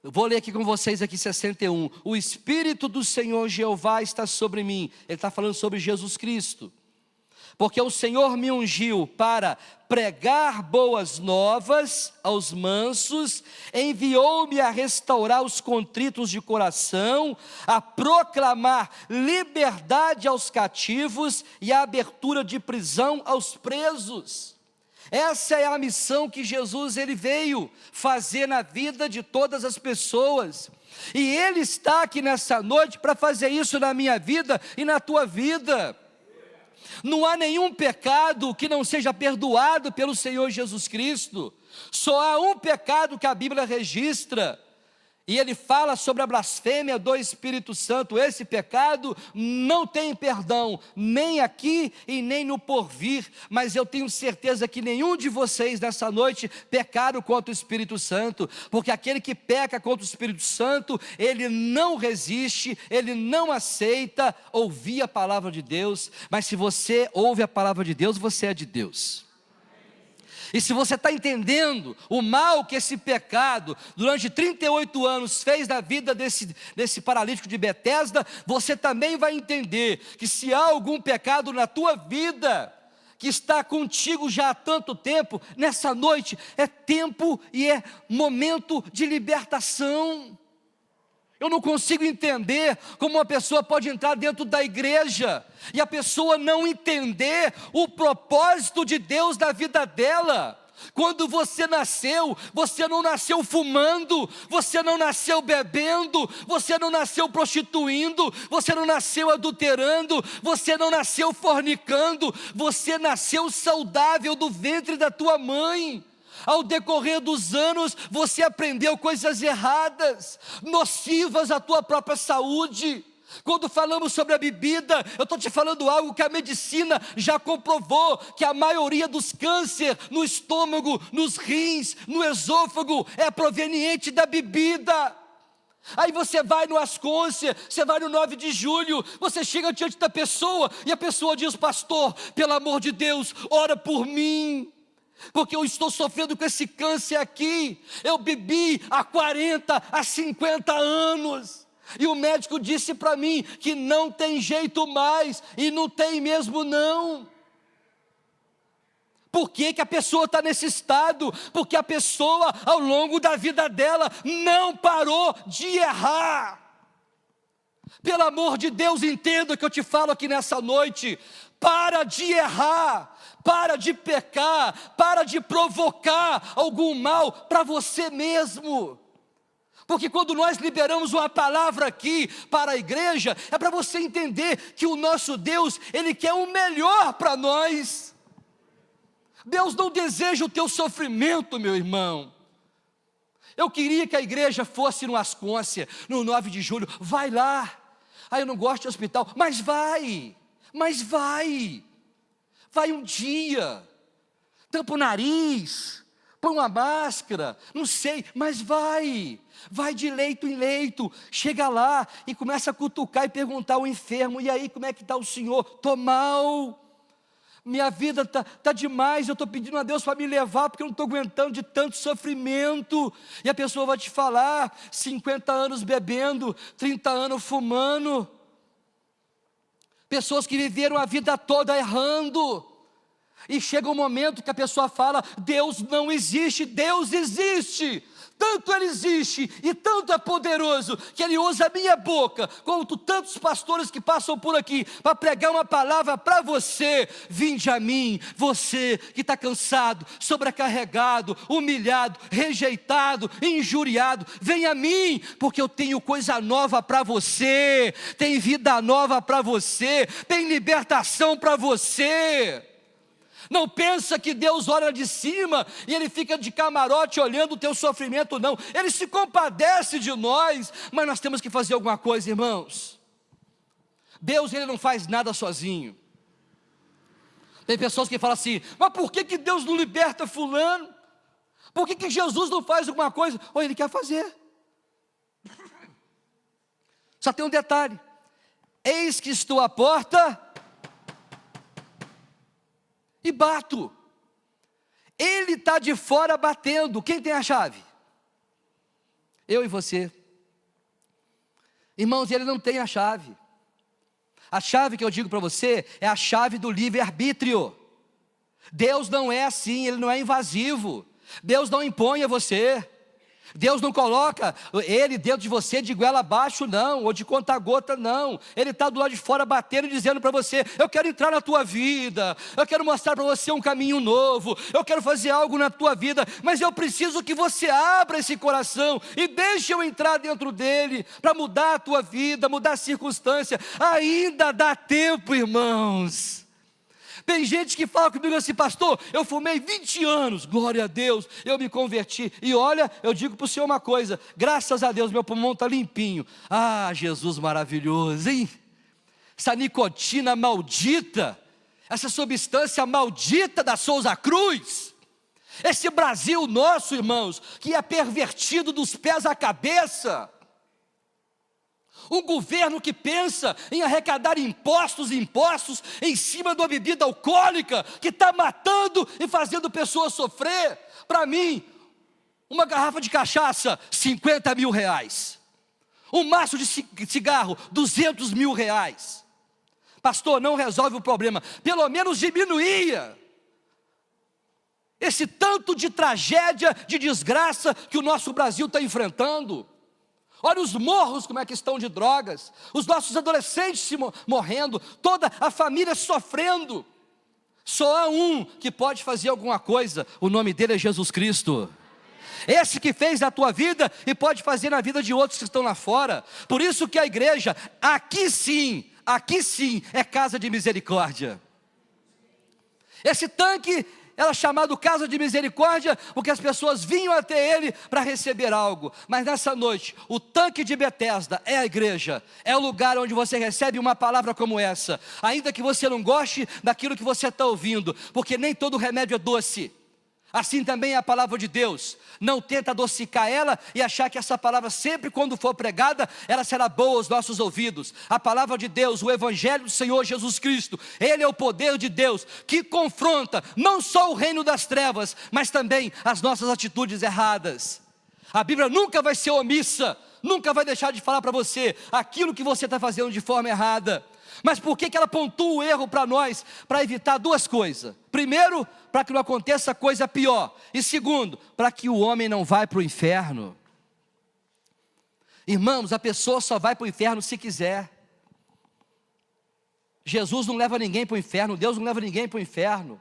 Eu vou ler aqui com vocês aqui 61, o Espírito do Senhor Jeová está sobre mim. Ele está falando sobre Jesus Cristo. Porque o Senhor me ungiu para pregar boas novas aos mansos, enviou-me a restaurar os contritos de coração, a proclamar liberdade aos cativos e a abertura de prisão aos presos. Essa é a missão que Jesus ele veio fazer na vida de todas as pessoas. E Ele está aqui nessa noite para fazer isso na minha vida e na tua vida. Não há nenhum pecado que não seja perdoado pelo Senhor Jesus Cristo. Só há um pecado que a Bíblia registra, e Ele fala sobre a blasfêmia do Espírito Santo. Esse pecado não tem perdão, nem aqui e nem no porvir. Mas eu tenho certeza que nenhum de vocês nessa noite pecaram contra o Espírito Santo, porque aquele que peca contra o Espírito Santo, ele não resiste, ele não aceita ouvir a palavra de Deus. Mas se você ouve a palavra de Deus, você é de Deus. E se você está entendendo o mal que esse pecado, durante 38 anos, fez na vida desse paralítico de Betesda, você também vai entender que se há algum pecado na tua vida, que está contigo já há tanto tempo, nessa noite é tempo e é momento de libertação. Eu não consigo entender como uma pessoa pode entrar dentro da igreja e a pessoa não entender o propósito de Deus na vida dela. Quando você não nasceu fumando, você não nasceu bebendo, você não nasceu prostituindo, você não nasceu adulterando, você não nasceu fornicando, você nasceu saudável do ventre da tua mãe. Ao decorrer dos anos, você aprendeu coisas erradas, nocivas à tua própria saúde. Quando falamos sobre a bebida, eu estou te falando algo que a medicina já comprovou, que a maioria dos cânceres no estômago, nos rins, no esôfago, é proveniente da bebida. Aí você vai no Ascôncia, você vai no 9 de julho, você chega diante da pessoa, e a pessoa diz: pastor, pelo amor de Deus, ora por mim, porque eu estou sofrendo com esse câncer aqui, eu bebi há 40, há 50 anos, e o médico disse para mim que não tem jeito mais, e não tem mesmo não. Por que a pessoa está nesse estado? Porque a pessoa, ao longo da vida dela, não parou de errar. Pelo amor de Deus, entenda o que eu te falo aqui nessa noite. Para de errar, para de pecar, para de provocar algum mal para você mesmo. Porque quando nós liberamos uma palavra aqui para a igreja, é para você entender que o nosso Deus, Ele quer o melhor para nós. Deus não deseja o teu sofrimento, meu irmão. Eu queria que a igreja fosse no Ascôncia, no 9 de julho, vai lá. Eu não gosto de hospital, mas vai. Vai um dia, tampa o nariz, põe uma máscara, não sei, mas vai de leito em leito, chega lá e começa a cutucar e perguntar ao enfermo: e aí, como é que está o senhor? Estou mal, minha vida está demais, eu estou pedindo a Deus para me levar, porque eu não estou aguentando de tanto sofrimento. E a pessoa vai te falar: 50 anos bebendo, 30 anos fumando, pessoas que viveram a vida toda errando, e chega um momento que a pessoa fala: Deus não existe. Deus existe, tanto Ele existe e tanto é poderoso, que Ele usa a minha boca, como tantos pastores que passam por aqui, para pregar uma palavra para você. Vinde a mim, você que está cansado, sobrecarregado, humilhado, rejeitado, injuriado, vem a mim, porque eu tenho coisa nova para você, tem vida nova para você, tem libertação para você. Não pensa que Deus olha de cima e Ele fica de camarote olhando o teu sofrimento, não. Ele se compadece de nós, mas nós temos que fazer alguma coisa, irmãos. Deus, Ele não faz nada sozinho. Tem pessoas que falam assim: mas por que Deus não liberta fulano? Por que Jesus não faz alguma coisa? Ou Ele quer fazer. Só tem um detalhe: eis que estou à porta e bato. Ele está de fora batendo. Quem tem a chave? Eu e você. Irmãos, Ele não tem a chave. A chave que eu digo para você é a chave do livre-arbítrio. Deus não é assim, Ele não é invasivo. Deus não impõe a você. Deus não coloca Ele dentro de você de goela abaixo, não, ou de conta-gota, não. Ele está do lado de fora batendo e dizendo para você: eu quero entrar na tua vida, eu quero mostrar para você um caminho novo, eu quero fazer algo na tua vida, mas eu preciso que você abra esse coração e deixe eu entrar dentro dele, para mudar a tua vida, mudar a circunstância. Ainda dá tempo, irmãos. Tem gente que fala comigo assim: pastor, eu fumei 20 anos, glória a Deus, eu me converti. E olha, eu digo para o senhor uma coisa: graças a Deus meu pulmão está limpinho. Ah, Jesus maravilhoso, hein? Essa nicotina maldita, essa substância maldita da Souza Cruz, esse Brasil nosso, irmãos, que é pervertido dos pés à cabeça. Um governo que pensa em arrecadar impostos em cima de uma bebida alcoólica que está matando e fazendo pessoas sofrer. Para mim, uma garrafa de cachaça, R$50 mil. Um maço de cigarro, R$200 mil. Pastor, não resolve o problema, pelo menos diminuía esse tanto de tragédia, de desgraça que o nosso Brasil está enfrentando. Olha os morros como é que estão de drogas, os nossos adolescentes morrendo, toda a família sofrendo. Só há um que pode fazer alguma coisa, o nome dele é Jesus Cristo. Esse que fez na tua vida e pode fazer na vida de outros que estão lá fora. Por isso que a igreja, aqui sim, é casa de misericórdia. Esse tanque era chamado casa de misericórdia, porque as pessoas vinham até ele para receber algo. Mas nessa noite, o tanque de Betesda é a igreja, é o lugar onde você recebe uma palavra como essa, ainda que você não goste daquilo que você está ouvindo, porque nem todo remédio é doce. Assim também é a palavra de Deus. Não tenta adocicar ela e achar que essa palavra sempre quando for pregada, ela será boa aos nossos ouvidos. A palavra de Deus, o evangelho do Senhor Jesus Cristo, ele é o poder de Deus que confronta não só o reino das trevas, mas também as nossas atitudes erradas. A Bíblia nunca vai ser omissa, nunca vai deixar de falar para você aquilo que você está fazendo de forma errada. Mas por que ela pontua o erro para nós? Para evitar duas coisas. Primeiro, para que não aconteça coisa pior. E segundo, para que o homem não vá para o inferno. Irmãos, a pessoa só vai para o inferno se quiser. Jesus não leva ninguém para o inferno, Deus não leva ninguém para o inferno.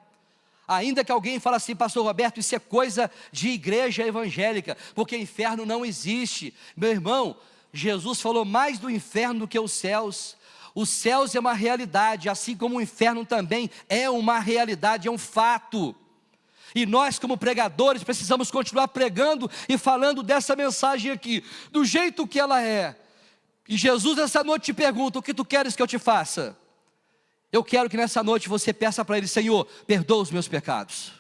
Ainda que alguém fale assim, pastor Roberto, isso é coisa de igreja evangélica, porque inferno não existe. Meu irmão, Jesus falou mais do inferno do que os céus. Os céus é uma realidade, assim como o inferno também é uma realidade, é um fato. E nós como pregadores precisamos continuar pregando e falando dessa mensagem aqui, do jeito que ela é. E Jesus essa noite te pergunta, o que tu queres que eu te faça? Eu quero que nessa noite você peça para Ele, Senhor, perdoa os meus pecados.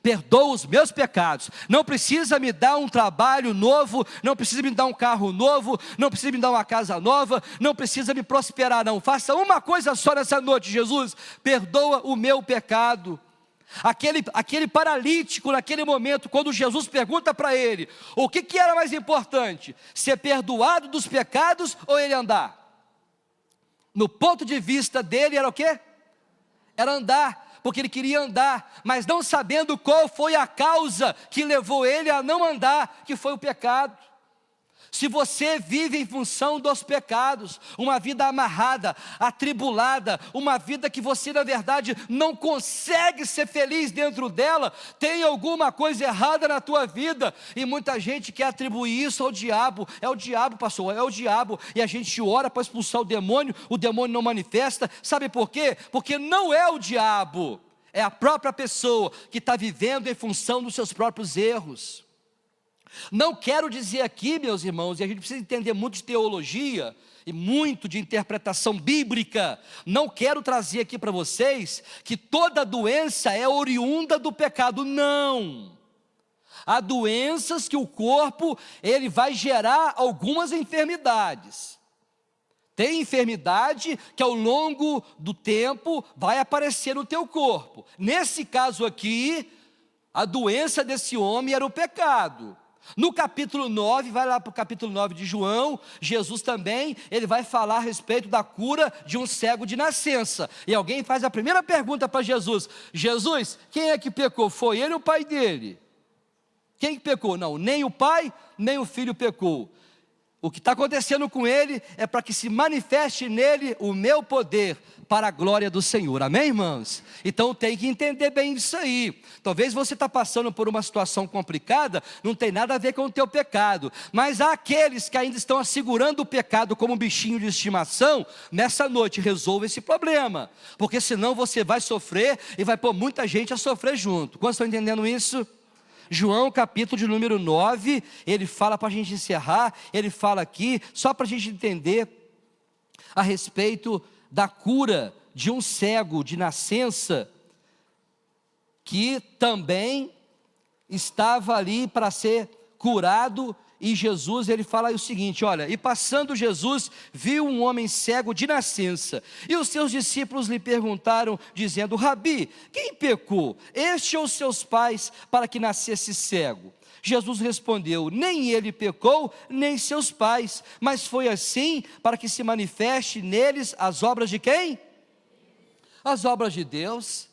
Perdoa os meus pecados. Não precisa me dar um trabalho novo, não precisa me dar um carro novo, não precisa me dar uma casa nova, não precisa me prosperar não. Faça uma coisa só nessa noite, Jesus, perdoa o meu pecado. Aquele paralítico naquele momento, quando Jesus pergunta para ele, o que era mais importante? Ser perdoado dos pecados ou ele andar? No ponto de vista dele era o quê? Era andar, porque ele queria andar, mas não sabendo qual foi a causa que levou ele a não andar, que foi o pecado. Se você vive em função dos pecados, uma vida amarrada, atribulada, uma vida que você na verdade não consegue ser feliz dentro dela, tem alguma coisa errada na tua vida, e muita gente quer atribuir isso ao diabo. É o diabo, pastor, é o diabo, e a gente ora para expulsar o demônio não manifesta. Sabe por quê? Porque não é o diabo, é a própria pessoa que está vivendo em função dos seus próprios erros. Não quero dizer aqui, meus irmãos, e a gente precisa entender muito de teologia e muito de interpretação bíblica, não quero trazer aqui para vocês que toda doença é oriunda do pecado, não. Há doenças que o corpo, ele vai gerar algumas enfermidades. Tem enfermidade que ao longo do tempo vai aparecer no teu corpo. Nesse caso aqui, a doença desse homem era o pecado. No capítulo 9, vai lá para o capítulo 9 de João, Jesus também, ele vai falar a respeito da cura de um cego de nascença. E alguém faz a primeira pergunta para Jesus, Jesus, quem é que pecou? Foi ele ou o pai dele? Quem que pecou? Não, nem o pai, nem o filho pecou. O que está acontecendo com ele é para que se manifeste nele o meu poder para a glória do Senhor, amém, irmãos? Então tem que entender bem isso aí. Talvez você está passando por uma situação complicada, não tem nada a ver com o teu pecado, mas há aqueles que ainda estão assegurando o pecado como um bichinho de estimação. Nessa noite resolva esse problema, porque senão você vai sofrer e vai pôr muita gente a sofrer junto. Quantos estão entendendo isso? João capítulo de número 9, ele fala para a gente encerrar, ele fala aqui, só para a gente entender a respeito da cura de um cego de nascença, que também estava ali para ser curado e Jesus, ele fala o seguinte, olha, e passando Jesus, viu um homem cego de nascença, e os seus discípulos lhe perguntaram, dizendo, Rabi, quem pecou, este ou seus pais, para que nascesse cego? Jesus respondeu, nem ele pecou, nem seus pais, mas foi assim, para que se manifeste neles as obras de quem? As obras de Deus.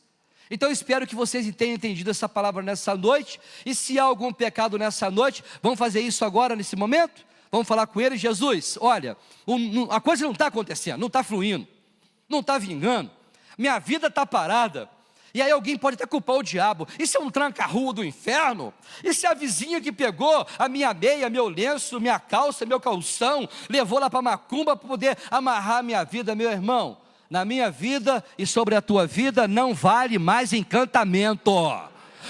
Então eu espero que vocês tenham entendido essa palavra nessa noite, e se há algum pecado nessa noite, vamos fazer isso agora nesse momento? Vamos falar com ele, Jesus, olha, a coisa não está acontecendo, não está fluindo, não está vingando, minha vida está parada, e aí alguém pode até culpar o diabo, isso é um tranca-rua do inferno, isso é a vizinha que pegou a minha meia, meu lenço, minha calça, meu calção, levou lá para macumba para poder amarrar a minha vida, meu irmão. Na minha vida e sobre a tua vida não vale mais encantamento.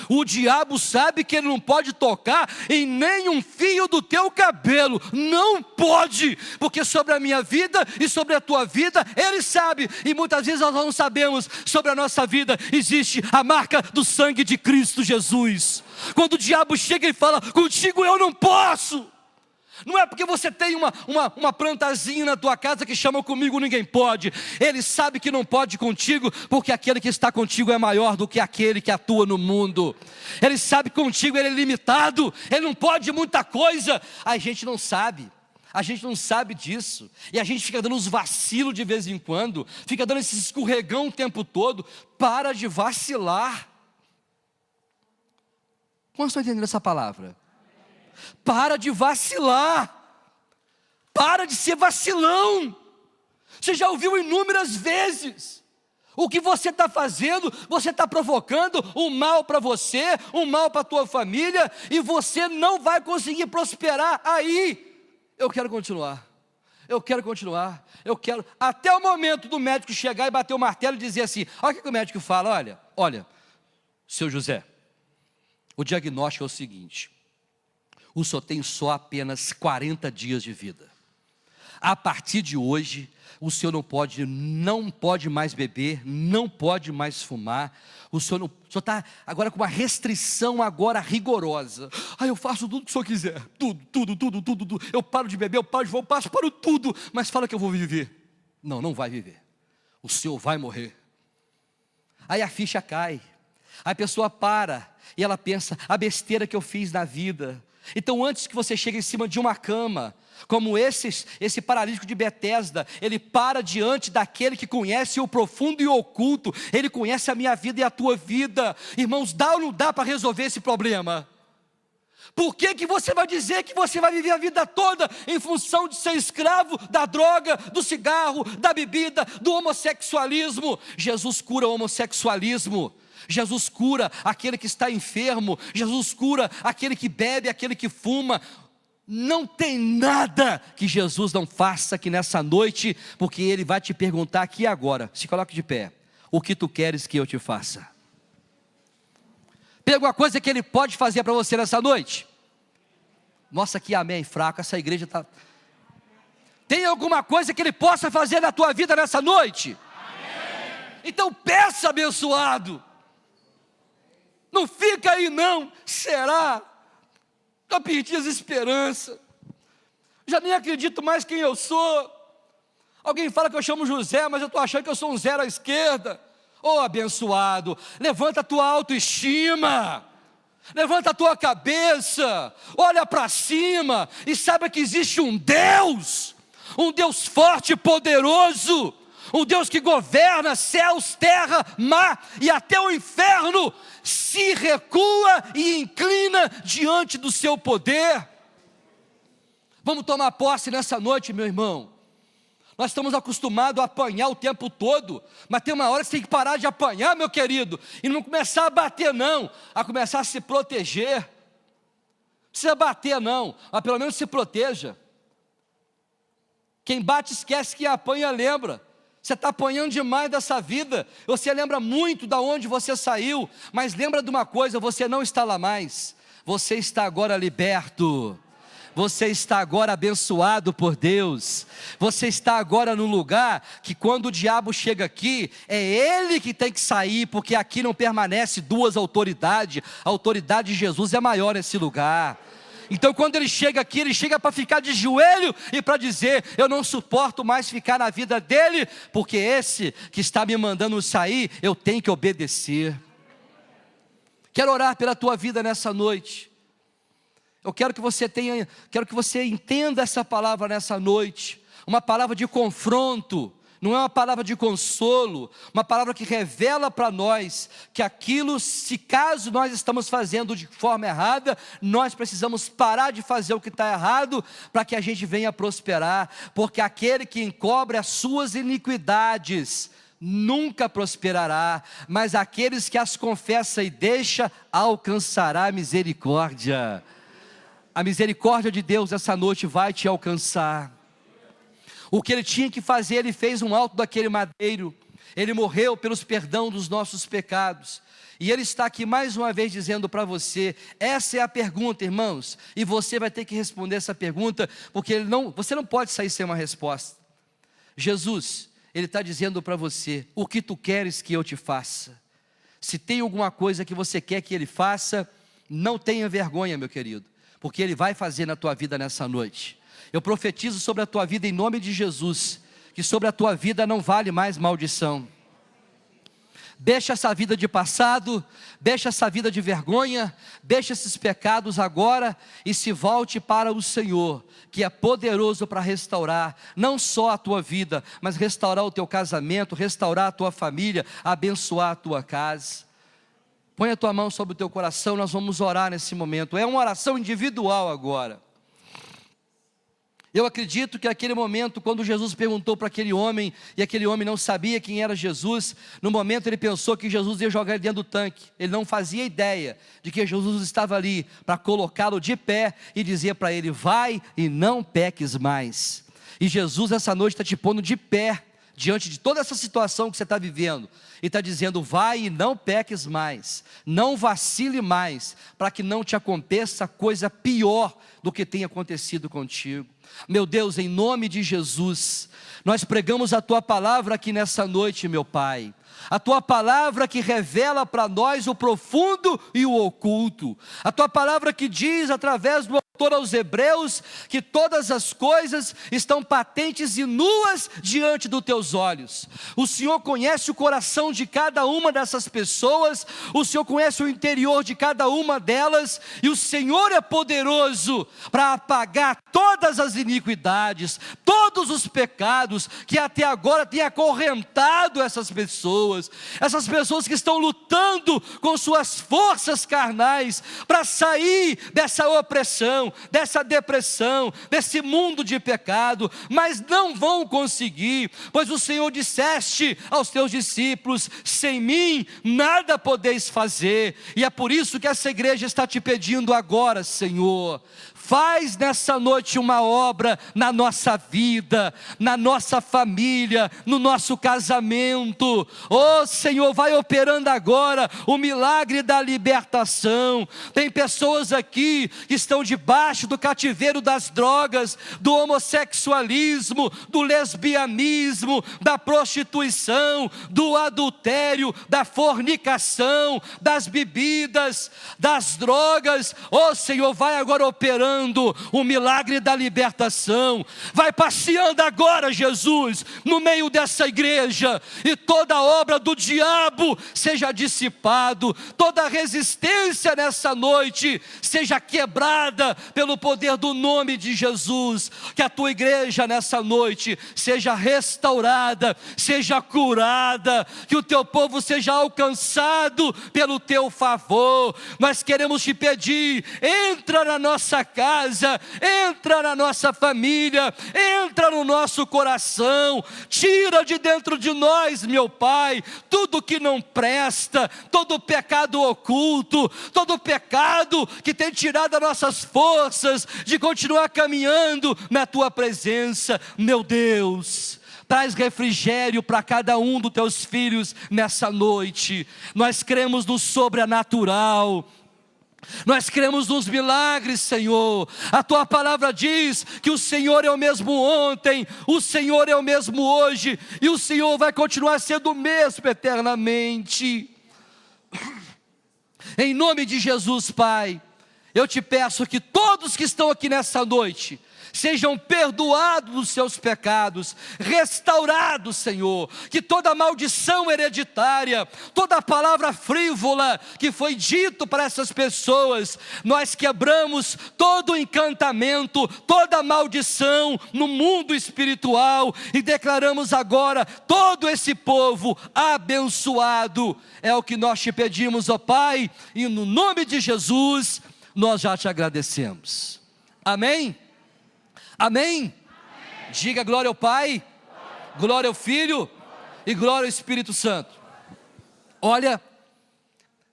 O diabo sabe que ele não pode tocar em nenhum fio do teu cabelo, não pode, porque sobre a minha vida e sobre a tua vida, ele sabe, e muitas vezes nós não sabemos. Sobre a nossa vida existe a marca do sangue de Cristo Jesus. Quando o diabo chega e fala, contigo eu não posso, não é porque você tem uma plantazinha na tua casa que chama comigo ninguém pode. Ele sabe que não pode contigo, porque aquele que está contigo é maior do que aquele que atua no mundo. Ele sabe que contigo ele é limitado, ele não pode muita coisa. A gente não sabe disso, e a gente fica dando uns vacilos de vez em quando, fica dando esse escorregão o tempo todo. Para de vacilar. Como estão entendendo essa palavra? Para de vacilar, para de ser vacilão. Você já ouviu inúmeras vezes, o que você está fazendo, você está provocando um mal para você, um mal para a tua família, e você não vai conseguir prosperar aí. Eu quero continuar, até o momento do médico chegar e bater o martelo e dizer assim, olha o que o médico fala, olha, seu José, o diagnóstico é o seguinte, o senhor tem só apenas 40 dias de vida. A partir de hoje, o senhor não pode mais beber, não pode mais fumar. O senhor está agora com uma restrição agora rigorosa. Eu faço tudo que o senhor quiser, tudo. Eu paro de beber, eu paro de fumar, eu passo para tudo. Mas fala que eu vou viver. Não vai viver. O senhor vai morrer. Aí a ficha cai. Aí a pessoa para e ela pensa, a besteira que eu fiz na vida. Então antes que você chegue em cima de uma cama, como esse paralítico de Betesda, ele para diante daquele que conhece o profundo e o oculto. Ele conhece a minha vida e a tua vida. Irmãos, dá ou não dá para resolver esse problema? Por que você vai dizer que você vai viver a vida toda em função de ser escravo da droga, do cigarro, da bebida, do homossexualismo? Jesus cura o homossexualismo. Jesus cura aquele que está enfermo, Jesus cura aquele que bebe, aquele que fuma. Não tem nada que Jesus não faça aqui nessa noite, porque Ele vai te perguntar aqui agora, se coloque de pé, o que tu queres que eu te faça? Tem alguma coisa que Ele pode fazer para você nessa noite? Nossa, que amém fraco, essa igreja está... Tem alguma coisa que Ele possa fazer na tua vida nessa noite? Amém. Então peça, abençoado. Não fica aí não, será? Já perdi as esperanças, já nem acredito mais quem eu sou. Alguém fala que eu chamo José, mas eu estou achando que eu sou um zero à esquerda. Abençoado, levanta a tua autoestima, levanta a tua cabeça, olha para cima e saiba que existe um Deus forte e poderoso, um Deus que governa céus, terra, mar e até o inferno se recua e inclina diante do seu poder. Vamos tomar posse nessa noite, meu irmão. Nós estamos acostumados a apanhar o tempo todo, mas tem uma hora que você tem que parar de apanhar, meu querido, e não começar a bater não, a começar a se proteger. Não precisa bater não, mas pelo menos se proteja. Quem bate esquece, quem apanha lembra. Você está apanhando demais dessa vida, você lembra muito de onde você saiu, mas lembra de uma coisa, você não está lá mais, você está agora liberto, você está agora abençoado por Deus, você está agora no lugar que quando o diabo chega aqui, é ele que tem que sair, porque aqui não permanece duas autoridades, a autoridade de Jesus é maior nesse lugar. Então quando ele chega aqui, ele chega para ficar de joelho e para dizer: eu não suporto mais ficar na vida dele, porque esse que está me mandando sair, eu tenho que obedecer. Quero orar pela tua vida nessa noite. Eu quero que você entenda essa palavra nessa noite, uma palavra de confronto, não é uma palavra de consolo, uma palavra que revela para nós que aquilo, se caso nós estamos fazendo de forma errada, nós precisamos parar de fazer o que está errado, para que a gente venha prosperar, porque aquele que encobre as suas iniquidades, nunca prosperará, mas aqueles que as confessa e deixa, alcançará misericórdia. A misericórdia de Deus essa noite vai te alcançar. O que ele tinha que fazer, ele fez um alto daquele madeiro, ele morreu pelos perdão dos nossos pecados, e ele está aqui mais uma vez dizendo para você, essa é a pergunta, irmãos, e você vai ter que responder essa pergunta, porque você não pode sair sem uma resposta. Jesus, ele está dizendo para você, o que tu queres que eu te faça? Se tem alguma coisa que você quer que ele faça, não tenha vergonha, meu querido, porque ele vai fazer na tua vida nessa noite. Eu profetizo sobre a tua vida em nome de Jesus, que sobre a tua vida não vale mais maldição. Deixa essa vida de passado, deixa essa vida de vergonha, deixa esses pecados agora e se volte para o Senhor, que é poderoso para restaurar, não só a tua vida, mas restaurar o teu casamento, restaurar a tua família, abençoar a tua casa. Põe a tua mão sobre o teu coração, nós vamos orar nesse momento, é uma oração individual agora. Eu acredito que naquele momento, quando Jesus perguntou para aquele homem, e aquele homem não sabia quem era Jesus, no momento ele pensou que Jesus ia jogar ele dentro do tanque, ele não fazia ideia de que Jesus estava ali, para colocá-lo de pé, e dizer para ele, vai e não peques mais. E Jesus essa noite está te pondo de pé, diante de toda essa situação que você está vivendo, e está dizendo, vai e não peques mais, não vacile mais, para que não te aconteça coisa pior do que tem acontecido contigo. Meu Deus, em nome de Jesus, nós pregamos a Tua palavra aqui nessa noite, meu Pai. A Tua palavra que revela para nós o profundo e o oculto. A Tua palavra que diz, através do autor aos Hebreus, que todas as coisas estão patentes e nuas diante dos Teus olhos. O Senhor conhece o coração de cada uma dessas pessoas, o Senhor conhece o interior de cada uma delas, e o Senhor é poderoso para apagar todas as iniquidades, todos os pecados que até agora têm acorrentado essas pessoas que estão lutando com suas forças carnais para sair dessa opressão, dessa depressão, desse mundo de pecado, mas não vão conseguir, pois o Senhor disseste aos teus discípulos, sem mim nada podeis fazer, e é por isso que essa igreja está te pedindo agora, Senhor, faz nessa noite uma obra na nossa vida, na nossa família, no nosso casamento. Oh Senhor, vai operando agora o milagre da libertação. Tem pessoas aqui que estão debaixo do cativeiro das drogas, do homossexualismo, do lesbianismo, da prostituição, do adultério, da fornicação, das bebidas, das drogas. Oh Senhor, vai agora operando o milagre da libertação, vai passeando agora, Jesus, no meio dessa igreja, e toda obra do diabo seja dissipado, toda resistência nessa noite seja quebrada pelo poder do nome de Jesus, que a tua igreja nessa noite seja restaurada, seja curada, que o teu povo seja alcançado pelo teu favor. Nós queremos te pedir, entra na nossa casa, entra na nossa família, entra no nosso coração, tira de dentro de nós, meu Pai, tudo que não presta, todo pecado oculto, todo pecado que tem tirado as nossas forças de continuar caminhando na Tua presença. Meu Deus, traz refrigério para cada um dos Teus filhos nessa noite. Nós cremos no sobrenatural, nós cremos nos milagres, Senhor. A Tua palavra diz que o Senhor é o mesmo ontem, o Senhor é o mesmo hoje, e o Senhor vai continuar sendo o mesmo eternamente. Em nome de Jesus, Pai, eu te peço que todos que estão aqui nessa noite sejam perdoados dos seus pecados, restaurados, Senhor, que toda maldição hereditária, toda palavra frívola que foi dito para essas pessoas, nós quebramos todo o encantamento, toda maldição no mundo espiritual e declaramos agora todo esse povo abençoado. É o que nós te pedimos, ó Pai, e no nome de Jesus nós já te agradecemos. Amém? Amém? Amém. Diga glória ao Pai, glória ao Filho e glória ao Espírito Santo. Olha,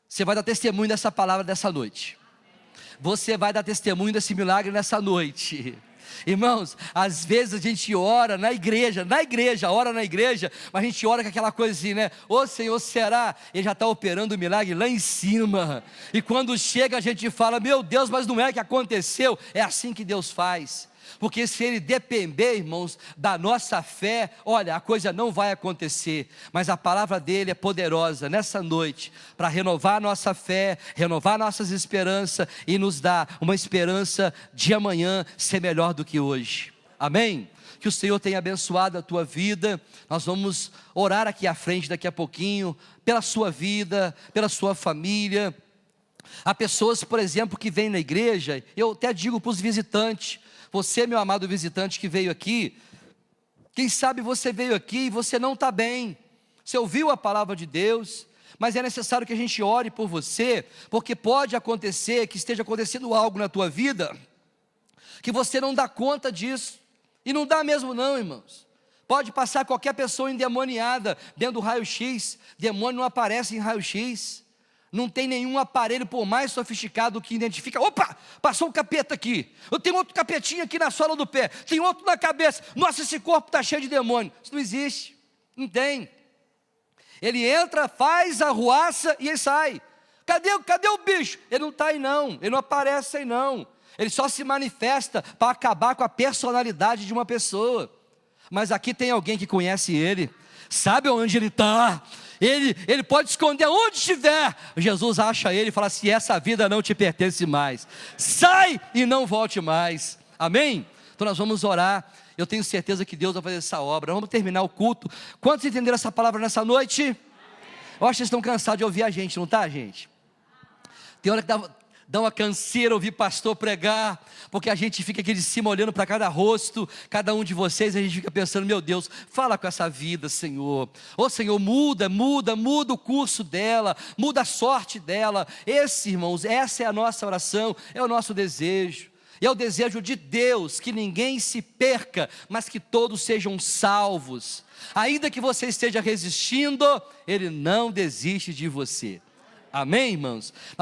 você vai dar testemunho dessa palavra dessa noite. Você vai dar testemunho desse milagre nessa noite. Irmãos, às vezes a gente ora na igreja, ora na igreja, mas a gente ora com aquela coisa assim, né? Ô Senhor, será? Ele já está operando o milagre lá em cima. E quando chega a gente fala, meu Deus, mas não é que aconteceu. É assim que Deus faz. Porque se Ele depender, irmãos, da nossa fé, olha, a coisa não vai acontecer. Mas a palavra dEle é poderosa nessa noite, para renovar a nossa fé, renovar nossas esperanças e nos dar uma esperança de amanhã ser melhor do que hoje. Amém? Que o Senhor tenha abençoado a tua vida. Nós vamos orar aqui à frente daqui a pouquinho, pela sua vida, pela sua família. Há pessoas, por exemplo, que vêm na igreja, eu até digo para os visitantes, você, meu amado visitante que veio aqui, quem sabe você veio aqui e você não está bem, você ouviu a palavra de Deus, mas é necessário que a gente ore por você, porque pode acontecer que esteja acontecendo algo na tua vida, que você não dá conta disso, e não dá mesmo não, irmãos. Pode passar qualquer pessoa endemoniada dentro do raio-x, demônio não aparece em raio-x, não tem nenhum aparelho, por mais sofisticado, que identifica, opa, passou um capeta aqui, eu tenho outro capetinho aqui na sola do pé, tem outro na cabeça, nossa, esse corpo está cheio de demônio. Isso não existe, não tem. Ele entra, faz a arruaça e ele sai. Cadê o bicho? Ele não está aí não, ele não aparece aí não, ele só se manifesta para acabar com a personalidade de uma pessoa. Mas aqui tem alguém que conhece ele, sabe onde ele está, ele pode esconder onde estiver. Jesus acha ele e fala assim, essa vida não te pertence mais, sai e não volte mais. Amém? Então nós vamos orar, eu tenho certeza que Deus vai fazer essa obra. Vamos terminar o culto. Quantos entenderam essa palavra nessa noite? Amém. Eu acho que vocês estão cansados de ouvir a gente, não está, gente? Tem hora que dá uma canseira ouvir pastor pregar, porque a gente fica aqui de cima olhando para cada rosto, cada um de vocês, a gente fica pensando, meu Deus, fala com essa vida, Senhor. Ô Senhor, muda o curso dela, muda a sorte dela. Irmãos, essa é a nossa oração, é o nosso desejo. E é o desejo de Deus, que ninguém se perca, mas que todos sejam salvos. Ainda que você esteja resistindo, Ele não desiste de você. Amém, irmãos?